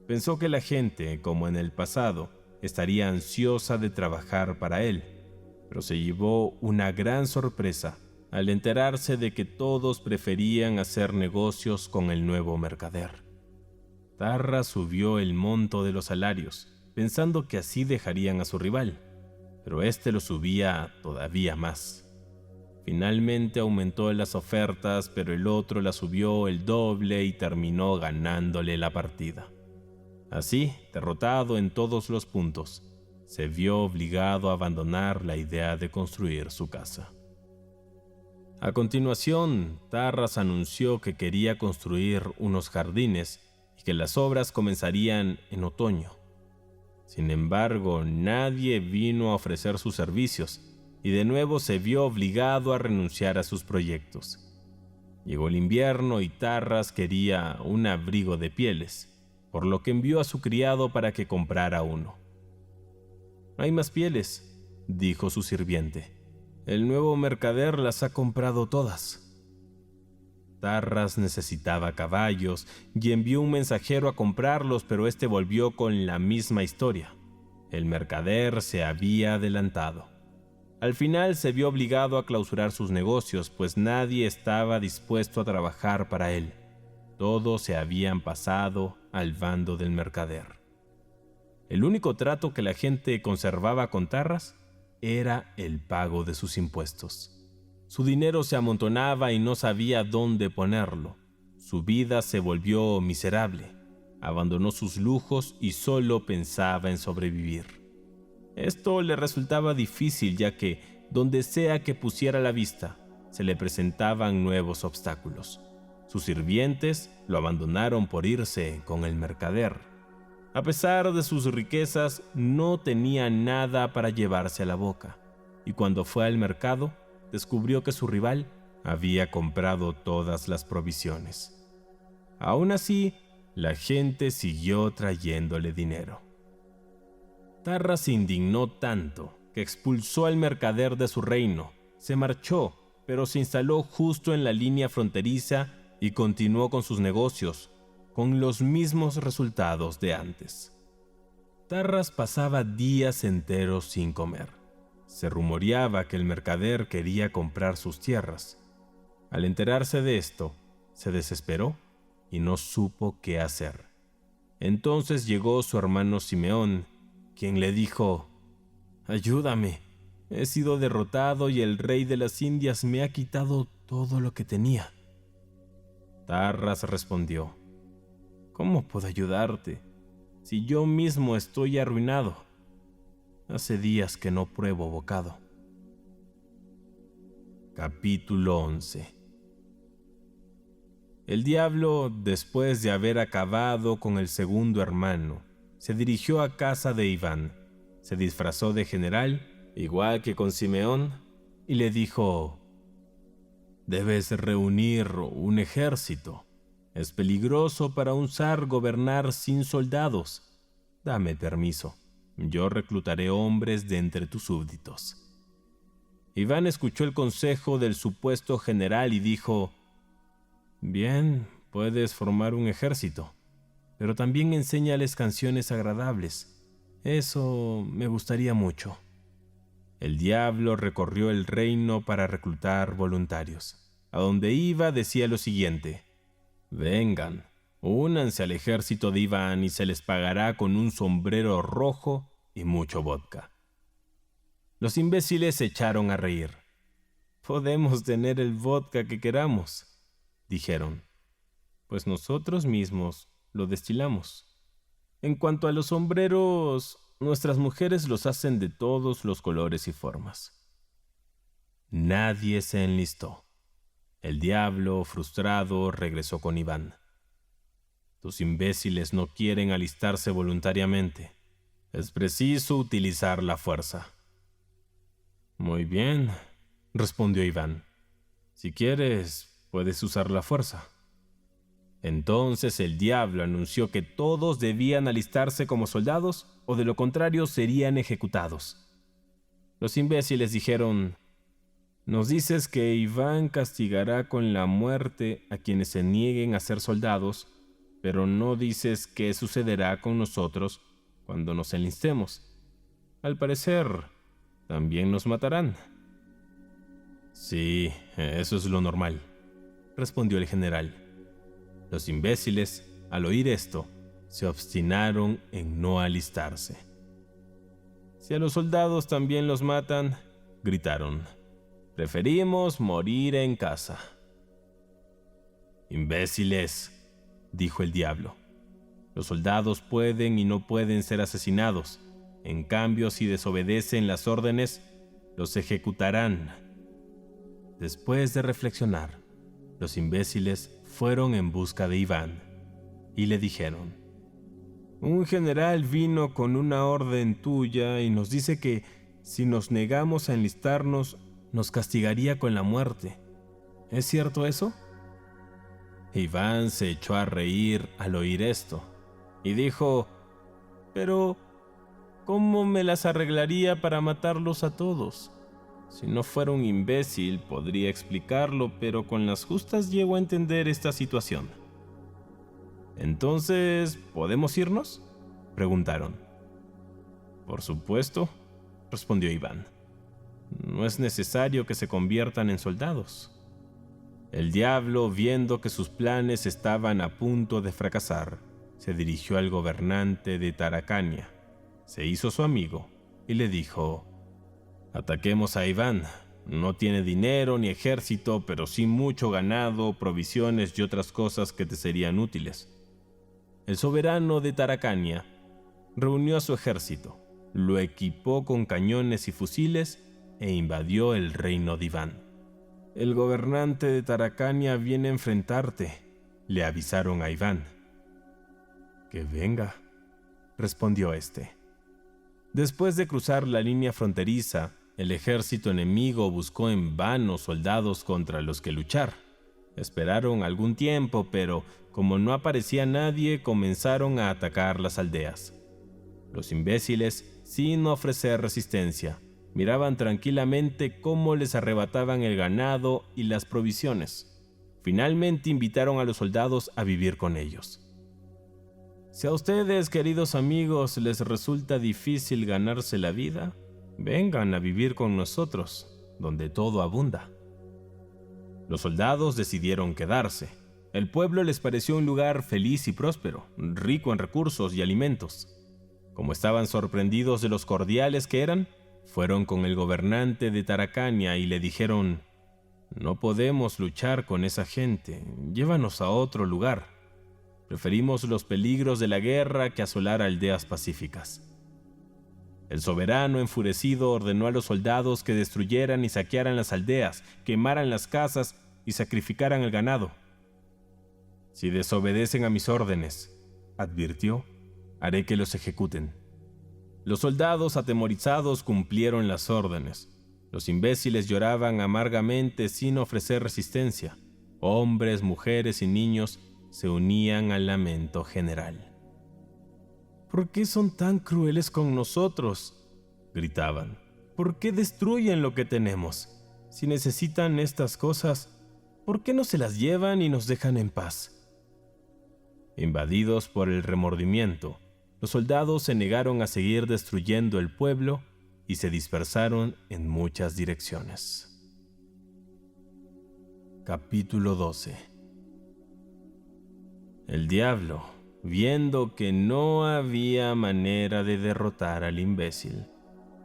Pensó que la gente, como en el pasado, estaría ansiosa de trabajar para él, pero se llevó una gran sorpresa al enterarse de que todos preferían hacer negocios con el nuevo mercader. Tarras subió el monto de los salarios, pensando que así dejarían a su rival, pero este lo subía todavía más. Finalmente aumentó las ofertas, pero el otro las subió el doble y terminó ganándole la partida. Así, derrotado en todos los puntos, se vio obligado a abandonar la idea de construir su casa. A continuación, Tarras anunció que quería construir unos jardines y que las obras comenzarían en otoño. Sin embargo, nadie vino a ofrecer sus servicios y de nuevo se vio obligado a renunciar a sus proyectos. Llegó el invierno y Tarras quería un abrigo de pieles, por lo que envió a su criado para que comprara uno. «Hay más pieles», dijo su sirviente. «El nuevo mercader las ha comprado todas». Tarras necesitaba caballos y envió un mensajero a comprarlos, pero este volvió con la misma historia. El mercader se había adelantado. Al final se vio obligado a clausurar sus negocios, pues nadie estaba dispuesto a trabajar para él. Todos se habían pasado al bando del mercader. El único trato que la gente conservaba con Tarras era el pago de sus impuestos. Su dinero se amontonaba y no sabía dónde ponerlo. Su vida se volvió miserable. Abandonó sus lujos y solo pensaba en sobrevivir. Esto le resultaba difícil, ya que donde sea que pusiera la vista, se le presentaban nuevos obstáculos. Sus sirvientes lo abandonaron por irse con el mercader. A pesar de sus riquezas, no tenía nada para llevarse a la boca, y cuando fue al mercado, descubrió que su rival había comprado todas las provisiones. Aún así, la gente siguió trayéndole dinero. Tarras se indignó tanto que expulsó al mercader de su reino. Se marchó, pero se instaló justo en la línea fronteriza y continuó con sus negocios, con los mismos resultados de antes. Tarras pasaba días enteros sin comer. Se rumoreaba que el mercader quería comprar sus tierras. Al enterarse de esto, se desesperó y no supo qué hacer. Entonces llegó su hermano Simeón, quien le dijo: «Ayúdame, he sido derrotado y el rey de las Indias me ha quitado todo lo que tenía». Tarras respondió: «¿Cómo puedo ayudarte si yo mismo estoy arruinado? Hace días que no pruebo bocado». Capítulo 11. El diablo, después de haber acabado con el segundo hermano, se dirigió a casa de Iván. Se disfrazó de general, igual que con Simeón, y le dijo: «Debes reunir un ejército. Es peligroso para un zar gobernar sin soldados. Dame permiso. Yo reclutaré hombres de entre tus súbditos». Iván escuchó el consejo del supuesto general y dijo: «Bien, puedes formar un ejército, pero también enséñales canciones agradables. Eso me gustaría mucho». El diablo recorrió el reino para reclutar voluntarios. A donde iba decía lo siguiente: «Vengan, únanse al ejército de Iván y se les pagará con un sombrero rojo y mucho vodka». Los imbéciles se echaron a reír. «Podemos tener el vodka que queramos», dijeron, «pues nosotros mismos lo destilamos. En cuanto a los sombreros, nuestras mujeres los hacen de todos los colores y formas». Nadie se enlistó. El diablo, frustrado, regresó con Iván. «Tus imbéciles no quieren alistarse voluntariamente. Es preciso utilizar la fuerza». «Muy bien», respondió Iván. «Si quieres, puedes usar la fuerza». Entonces el diablo anunció que todos debían alistarse como soldados o de lo contrario serían ejecutados. Los imbéciles dijeron: «Nos dices que Iván castigará con la muerte a quienes se nieguen a ser soldados, pero no dices qué sucederá con nosotros cuando nos enlistemos. Al parecer, también nos matarán». «Sí, eso es lo normal», respondió el general. Los imbéciles, al oír esto, se obstinaron en no alistarse. «Si a los soldados también los matan», gritaron, «preferimos morir en casa». «Imbéciles», dijo el diablo, «los soldados pueden y no pueden ser asesinados. En cambio, si desobedecen las órdenes, los ejecutarán». Después de reflexionar, los imbéciles fueron en busca de Iván. y le dijeron: «Un general vino con una orden tuya y nos dice que si nos negamos a enlistarnos, nos castigaría con la muerte. ¿Es cierto eso?». Iván se echó a reír al oír esto y dijo: «Pero, ¿cómo me las arreglaría para matarlos a todos? Si no fuera un imbécil, podría explicarlo, pero con las justas llego a entender esta situación». «¿Entonces, podemos irnos?», preguntaron. «Por supuesto», respondió Iván. «No es necesario que se conviertan en soldados». El diablo, viendo que sus planes estaban a punto de fracasar, se dirigió al gobernante de Taracania, se hizo su amigo y le dijo: «Ataquemos a Iván. No tiene dinero ni ejército, pero sí mucho ganado, provisiones y otras cosas que te serían útiles». El soberano de Taracania reunió a su ejército, lo equipó con cañones y fusiles e invadió el reino de Iván. «El gobernante de Taracania viene a enfrentarte», le avisaron a Iván. «Que venga», respondió este. Después de cruzar la línea fronteriza, el ejército enemigo buscó en vano soldados contra los que luchar. Esperaron algún tiempo, pero como no aparecía nadie, comenzaron a atacar las aldeas. Los imbéciles, sin ofrecer resistencia, miraban tranquilamente cómo les arrebataban el ganado y las provisiones. Finalmente invitaron a los soldados a vivir con ellos. «Si a ustedes, queridos amigos, les resulta difícil ganarse la vida, vengan a vivir con nosotros, donde todo abunda». Los soldados decidieron quedarse. El pueblo les pareció un lugar feliz y próspero, rico en recursos y alimentos. Como estaban sorprendidos de los cordiales que eran, fueron con el gobernante de Taracania y le dijeron: «No podemos luchar con esa gente, llévanos a otro lugar. Preferimos los peligros de la guerra que asolar aldeas pacíficas». El soberano, enfurecido, ordenó a los soldados que destruyeran y saquearan las aldeas, quemaran las casas y sacrificaran el ganado. «Si desobedecen a mis órdenes», advirtió, «haré que los ejecuten». Los soldados, atemorizados, cumplieron las órdenes. Los imbéciles lloraban amargamente sin ofrecer resistencia. Hombres, mujeres y niños se unían al lamento general. «¿Por qué son tan crueles con nosotros?», gritaban. «¿Por qué destruyen lo que tenemos? Si necesitan estas cosas, ¿por qué no se las llevan y nos dejan en paz?». Invadidos por el remordimiento, los soldados se negaron a seguir destruyendo el pueblo y se dispersaron en muchas direcciones. Capítulo 12. El diablo, viendo que no había manera de derrotar al imbécil,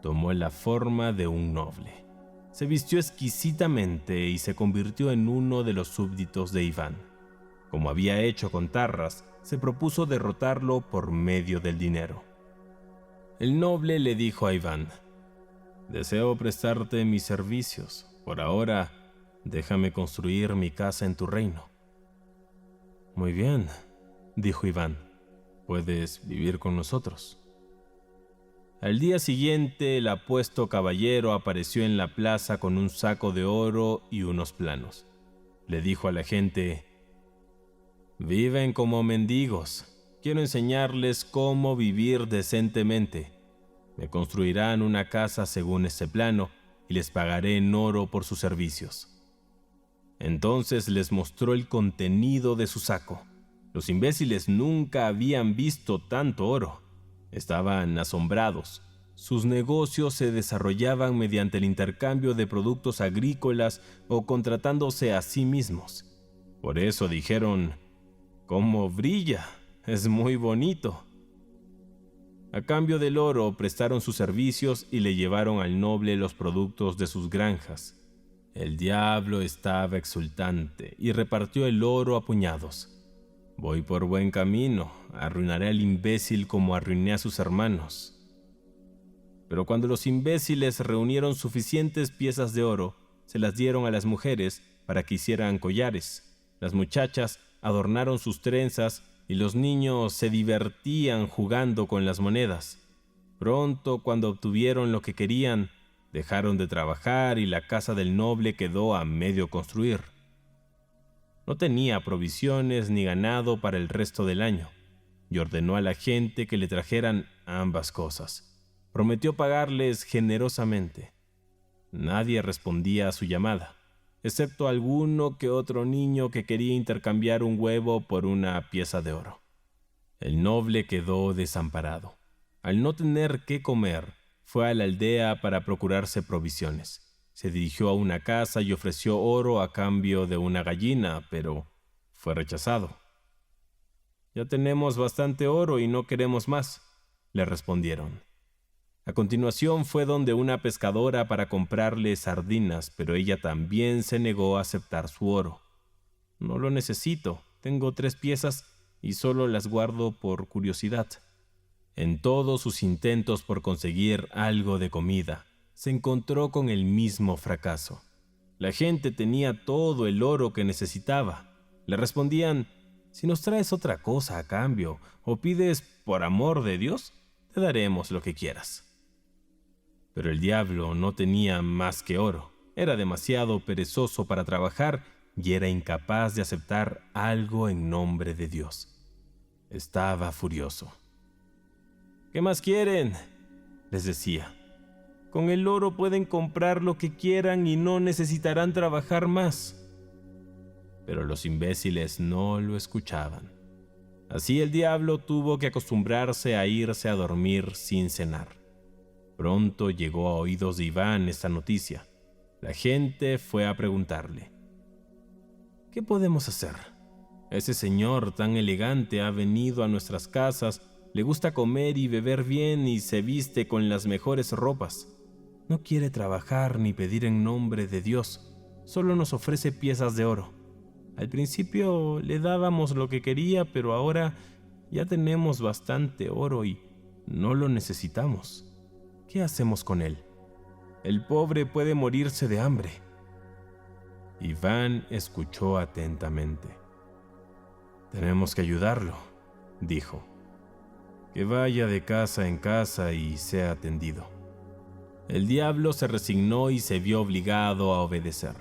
tomó la forma de un noble. Se vistió exquisitamente y se convirtió en uno de los súbditos de Iván. Como había hecho con Tarras, se propuso derrotarlo por medio del dinero. El noble le dijo a Iván: «Deseo prestarte mis servicios. Por ahora, déjame construir mi casa en tu reino». «Muy bien», dijo Iván, «puedes vivir con nosotros». Al día siguiente, el apuesto caballero apareció en la plaza con un saco de oro y unos planos. Le dijo a la gente: «Viven como mendigos. Quiero enseñarles cómo vivir decentemente. Me construirán una casa según este plano y les pagaré en oro por sus servicios». Entonces les mostró el contenido de su saco. Los imbéciles nunca habían visto tanto oro. Estaban asombrados. Sus negocios se desarrollaban mediante el intercambio de productos agrícolas o contratándose a sí mismos. Por eso dijeron: «¡Cómo brilla! Es muy bonito». A cambio del oro, prestaron sus servicios y le llevaron al noble los productos de sus granjas. El diablo estaba exultante y repartió el oro a puñados. «Voy por buen camino, arruinaré al imbécil como arruiné a sus hermanos». Pero cuando los imbéciles reunieron suficientes piezas de oro, se las dieron a las mujeres para que hicieran collares. Las muchachas adornaron sus trenzas y los niños se divertían jugando con las monedas. Pronto, cuando obtuvieron lo que querían, dejaron de trabajar y la casa del noble quedó a medio construir. No tenía provisiones ni ganado para el resto del año, y ordenó a la gente que le trajeran ambas cosas. Prometió pagarles generosamente. Nadie respondía a su llamada, excepto alguno que otro niño que quería intercambiar un huevo por una pieza de oro. El noble quedó desamparado. Al no tener qué comer, fue a la aldea para procurarse provisiones. Se dirigió a una casa y ofreció oro a cambio de una gallina, pero fue rechazado. «Ya tenemos bastante oro y no queremos más», le respondieron. A continuación fue donde una pescadora para comprarle sardinas, pero ella también se negó a aceptar su oro. «No lo necesito, tengo 3 piezas y solo las guardo por curiosidad». En todos sus intentos por conseguir algo de comida, se encontró con el mismo fracaso. La gente tenía todo el oro que necesitaba. Le respondían: «Si nos traes otra cosa a cambio o pides por amor de Dios, te daremos lo que quieras». Pero el diablo no tenía más que oro. Era demasiado perezoso para trabajar y era incapaz de aceptar algo en nombre de Dios. Estaba furioso. «¿Qué más quieren?», les decía. «Con el oro pueden comprar lo que quieran y no necesitarán trabajar más». Pero los imbéciles no lo escuchaban. Así el diablo tuvo que acostumbrarse a irse a dormir sin cenar. Pronto llegó a oídos de Iván esta noticia. La gente fue a preguntarle: «¿Qué podemos hacer? Ese señor tan elegante ha venido a nuestras casas, le gusta comer y beber bien y se viste con las mejores ropas. No quiere trabajar ni pedir en nombre de Dios, solo nos ofrece piezas de oro. Al principio le dábamos lo que quería, pero ahora ya tenemos bastante oro y no lo necesitamos. ¿Qué hacemos con él? El pobre puede morirse de hambre». Iván escuchó atentamente. «Tenemos que ayudarlo», dijo. «Que vaya de casa en casa y sea atendido». El diablo se resignó y se vio obligado a obedecer.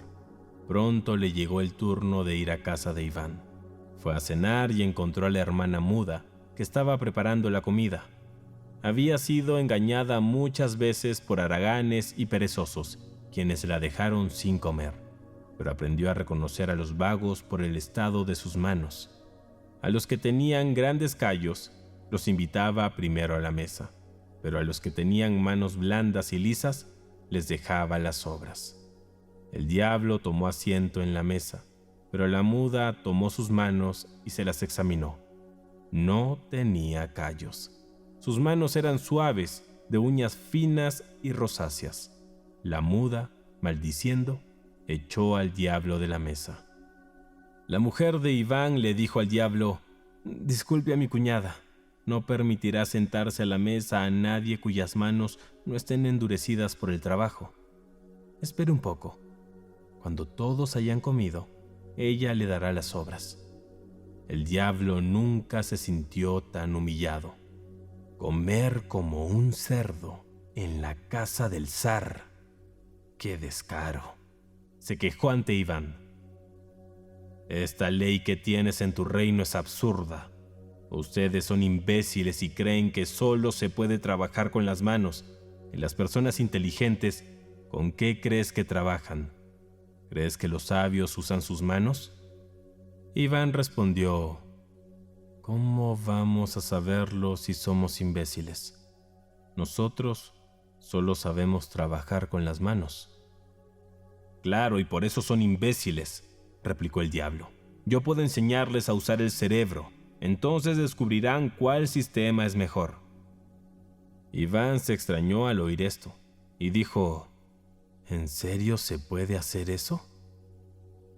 Pronto le llegó el turno de ir a casa de Iván. Fue a cenar y encontró a la hermana muda, que estaba preparando la comida. Había sido engañada muchas veces por haraganes y perezosos, quienes la dejaron sin comer, pero aprendió a reconocer a los vagos por el estado de sus manos. A los que tenían grandes callos, los invitaba primero a la mesa, pero a los que tenían manos blandas y lisas, les dejaba las sobras. El diablo tomó asiento en la mesa, pero la muda tomó sus manos y se las examinó. No tenía callos. Sus manos eran suaves, de uñas finas y rosáceas. La muda, maldiciendo, echó al diablo de la mesa. La mujer de Iván le dijo al diablo: «Disculpe a mi cuñada. No permitirá sentarse a la mesa a nadie cuyas manos no estén endurecidas por el trabajo. Espere un poco. Cuando todos hayan comido, ella le dará las sobras». El diablo nunca se sintió tan humillado. Comer como un cerdo en la casa del zar. ¡Qué descaro!, se quejó ante Iván. «Esta ley que tienes en tu reino es absurda. Ustedes son imbéciles y creen que solo se puede trabajar con las manos. Y las personas inteligentes, ¿con qué crees que trabajan? ¿Crees que los sabios usan sus manos?». Iván respondió: «¿Cómo vamos a saberlo si somos imbéciles? Nosotros solo sabemos trabajar con las manos». «Claro, y por eso son imbéciles», replicó el diablo. «Yo puedo enseñarles a usar el cerebro. Entonces descubrirán cuál sistema es mejor». Iván se extrañó al oír esto y dijo: «¿En serio se puede hacer eso?».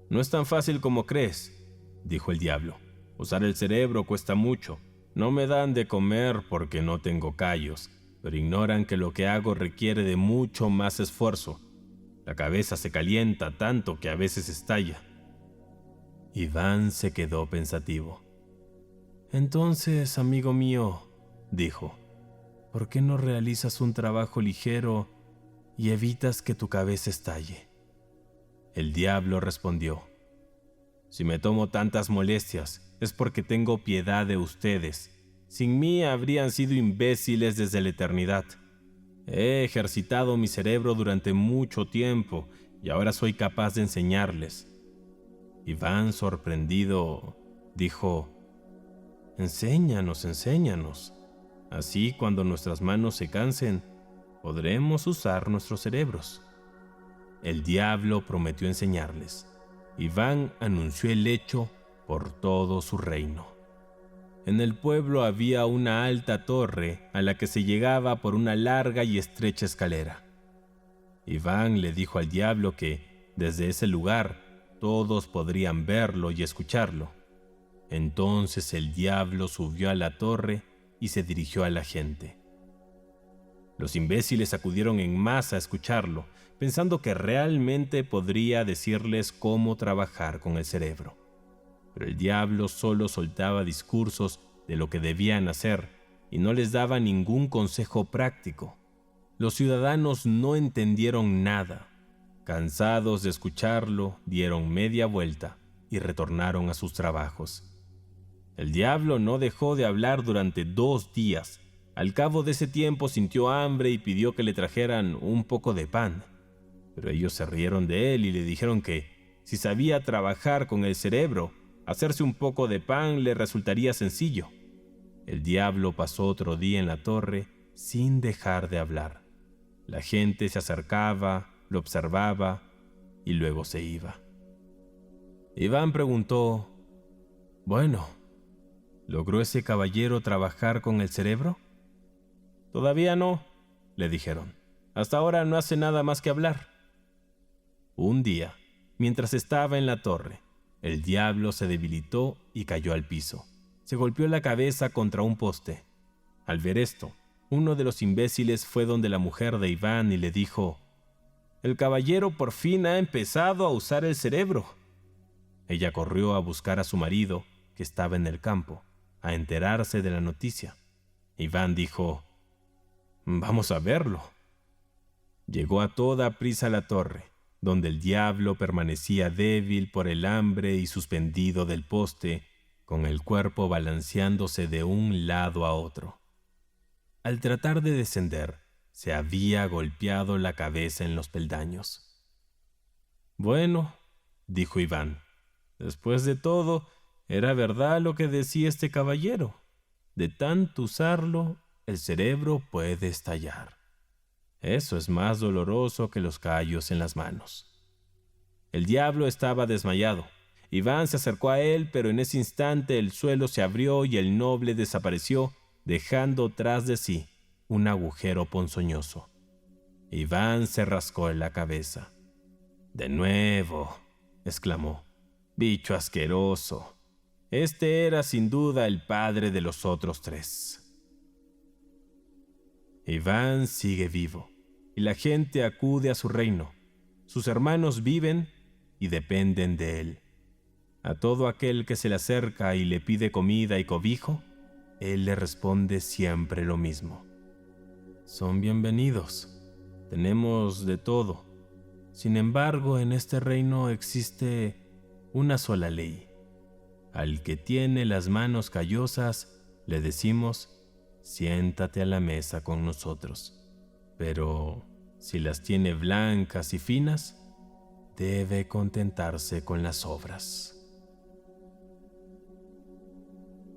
«No es tan fácil como crees», dijo el diablo. «Usar el cerebro cuesta mucho. No me dan de comer porque no tengo callos, pero ignoran que lo que hago requiere de mucho más esfuerzo. La cabeza se calienta tanto que a veces estalla». Iván se quedó pensativo. Entonces, amigo mío, dijo, ¿por qué no realizas un trabajo ligero y evitas que tu cabeza estalle? El diablo respondió, si me tomo tantas molestias es porque tengo piedad de ustedes. Sin mí habrían sido imbéciles desde la eternidad. He ejercitado mi cerebro durante mucho tiempo y ahora soy capaz de enseñarles. Iván, sorprendido, dijo, enséñanos, enséñanos. Así, cuando nuestras manos se cansen, podremos usar nuestros cerebros. El diablo prometió enseñarles. Iván anunció el hecho por todo su reino. En el pueblo había una alta torre a la que se llegaba por una larga y estrecha escalera. Iván le dijo al diablo que, desde ese lugar, todos podrían verlo y escucharlo. Entonces el diablo subió a la torre y se dirigió a la gente. Los imbéciles acudieron en masa a escucharlo, pensando que realmente podría decirles cómo trabajar con el cerebro. Pero el diablo solo soltaba discursos de lo que debían hacer y no les daba ningún consejo práctico. Los ciudadanos no entendieron nada. Cansados de escucharlo, dieron media vuelta y retornaron a sus trabajos. El diablo no dejó de hablar durante 2 días. Al cabo de ese tiempo sintió hambre y pidió que le trajeran un poco de pan. Pero ellos se rieron de él y le dijeron que, si sabía trabajar con el cerebro, hacerse un poco de pan le resultaría sencillo. El diablo pasó otro día en la torre sin dejar de hablar. La gente se acercaba, lo observaba y luego se iba. Iván preguntó, bueno, ¿logró ese caballero trabajar con el cerebro? Todavía no, le dijeron. Hasta ahora no hace nada más que hablar. Un día, mientras estaba en la torre, el diablo se debilitó y cayó al piso. Se golpeó la cabeza contra un poste. Al ver esto, uno de los imbéciles fue donde la mujer de Iván y le dijo, «El caballero por fin ha empezado a usar el cerebro». Ella corrió a buscar a su marido, que estaba en el campo, a enterarse de la noticia. Iván dijo, «Vamos a verlo». Llegó a toda prisa a la torre, donde el diablo permanecía débil por el hambre y suspendido del poste, con el cuerpo balanceándose de un lado a otro. Al tratar de descender, se había golpeado la cabeza en los peldaños. «Bueno», dijo Iván, «después de todo, era verdad lo que decía este caballero. De tanto usarlo, el cerebro puede estallar. Eso es más doloroso que los callos en las manos». El diablo estaba desmayado. Iván se acercó a él, pero en ese instante el suelo se abrió y el noble desapareció, dejando tras de sí un agujero ponzoñoso. Iván se rascó en la cabeza. «De nuevo», exclamó, «bicho asqueroso». Este era sin duda el padre de los otros 3. Iván sigue vivo, y la gente acude a su reino. Sus hermanos viven y dependen de él. A todo aquel que se le acerca y le pide comida y cobijo, él le responde siempre lo mismo. «Son bienvenidos. Tenemos de todo. Sin embargo, en este reino existe una sola ley. Al que tiene las manos callosas, le decimos, siéntate a la mesa con nosotros. Pero si las tiene blancas y finas, debe contentarse con las sobras».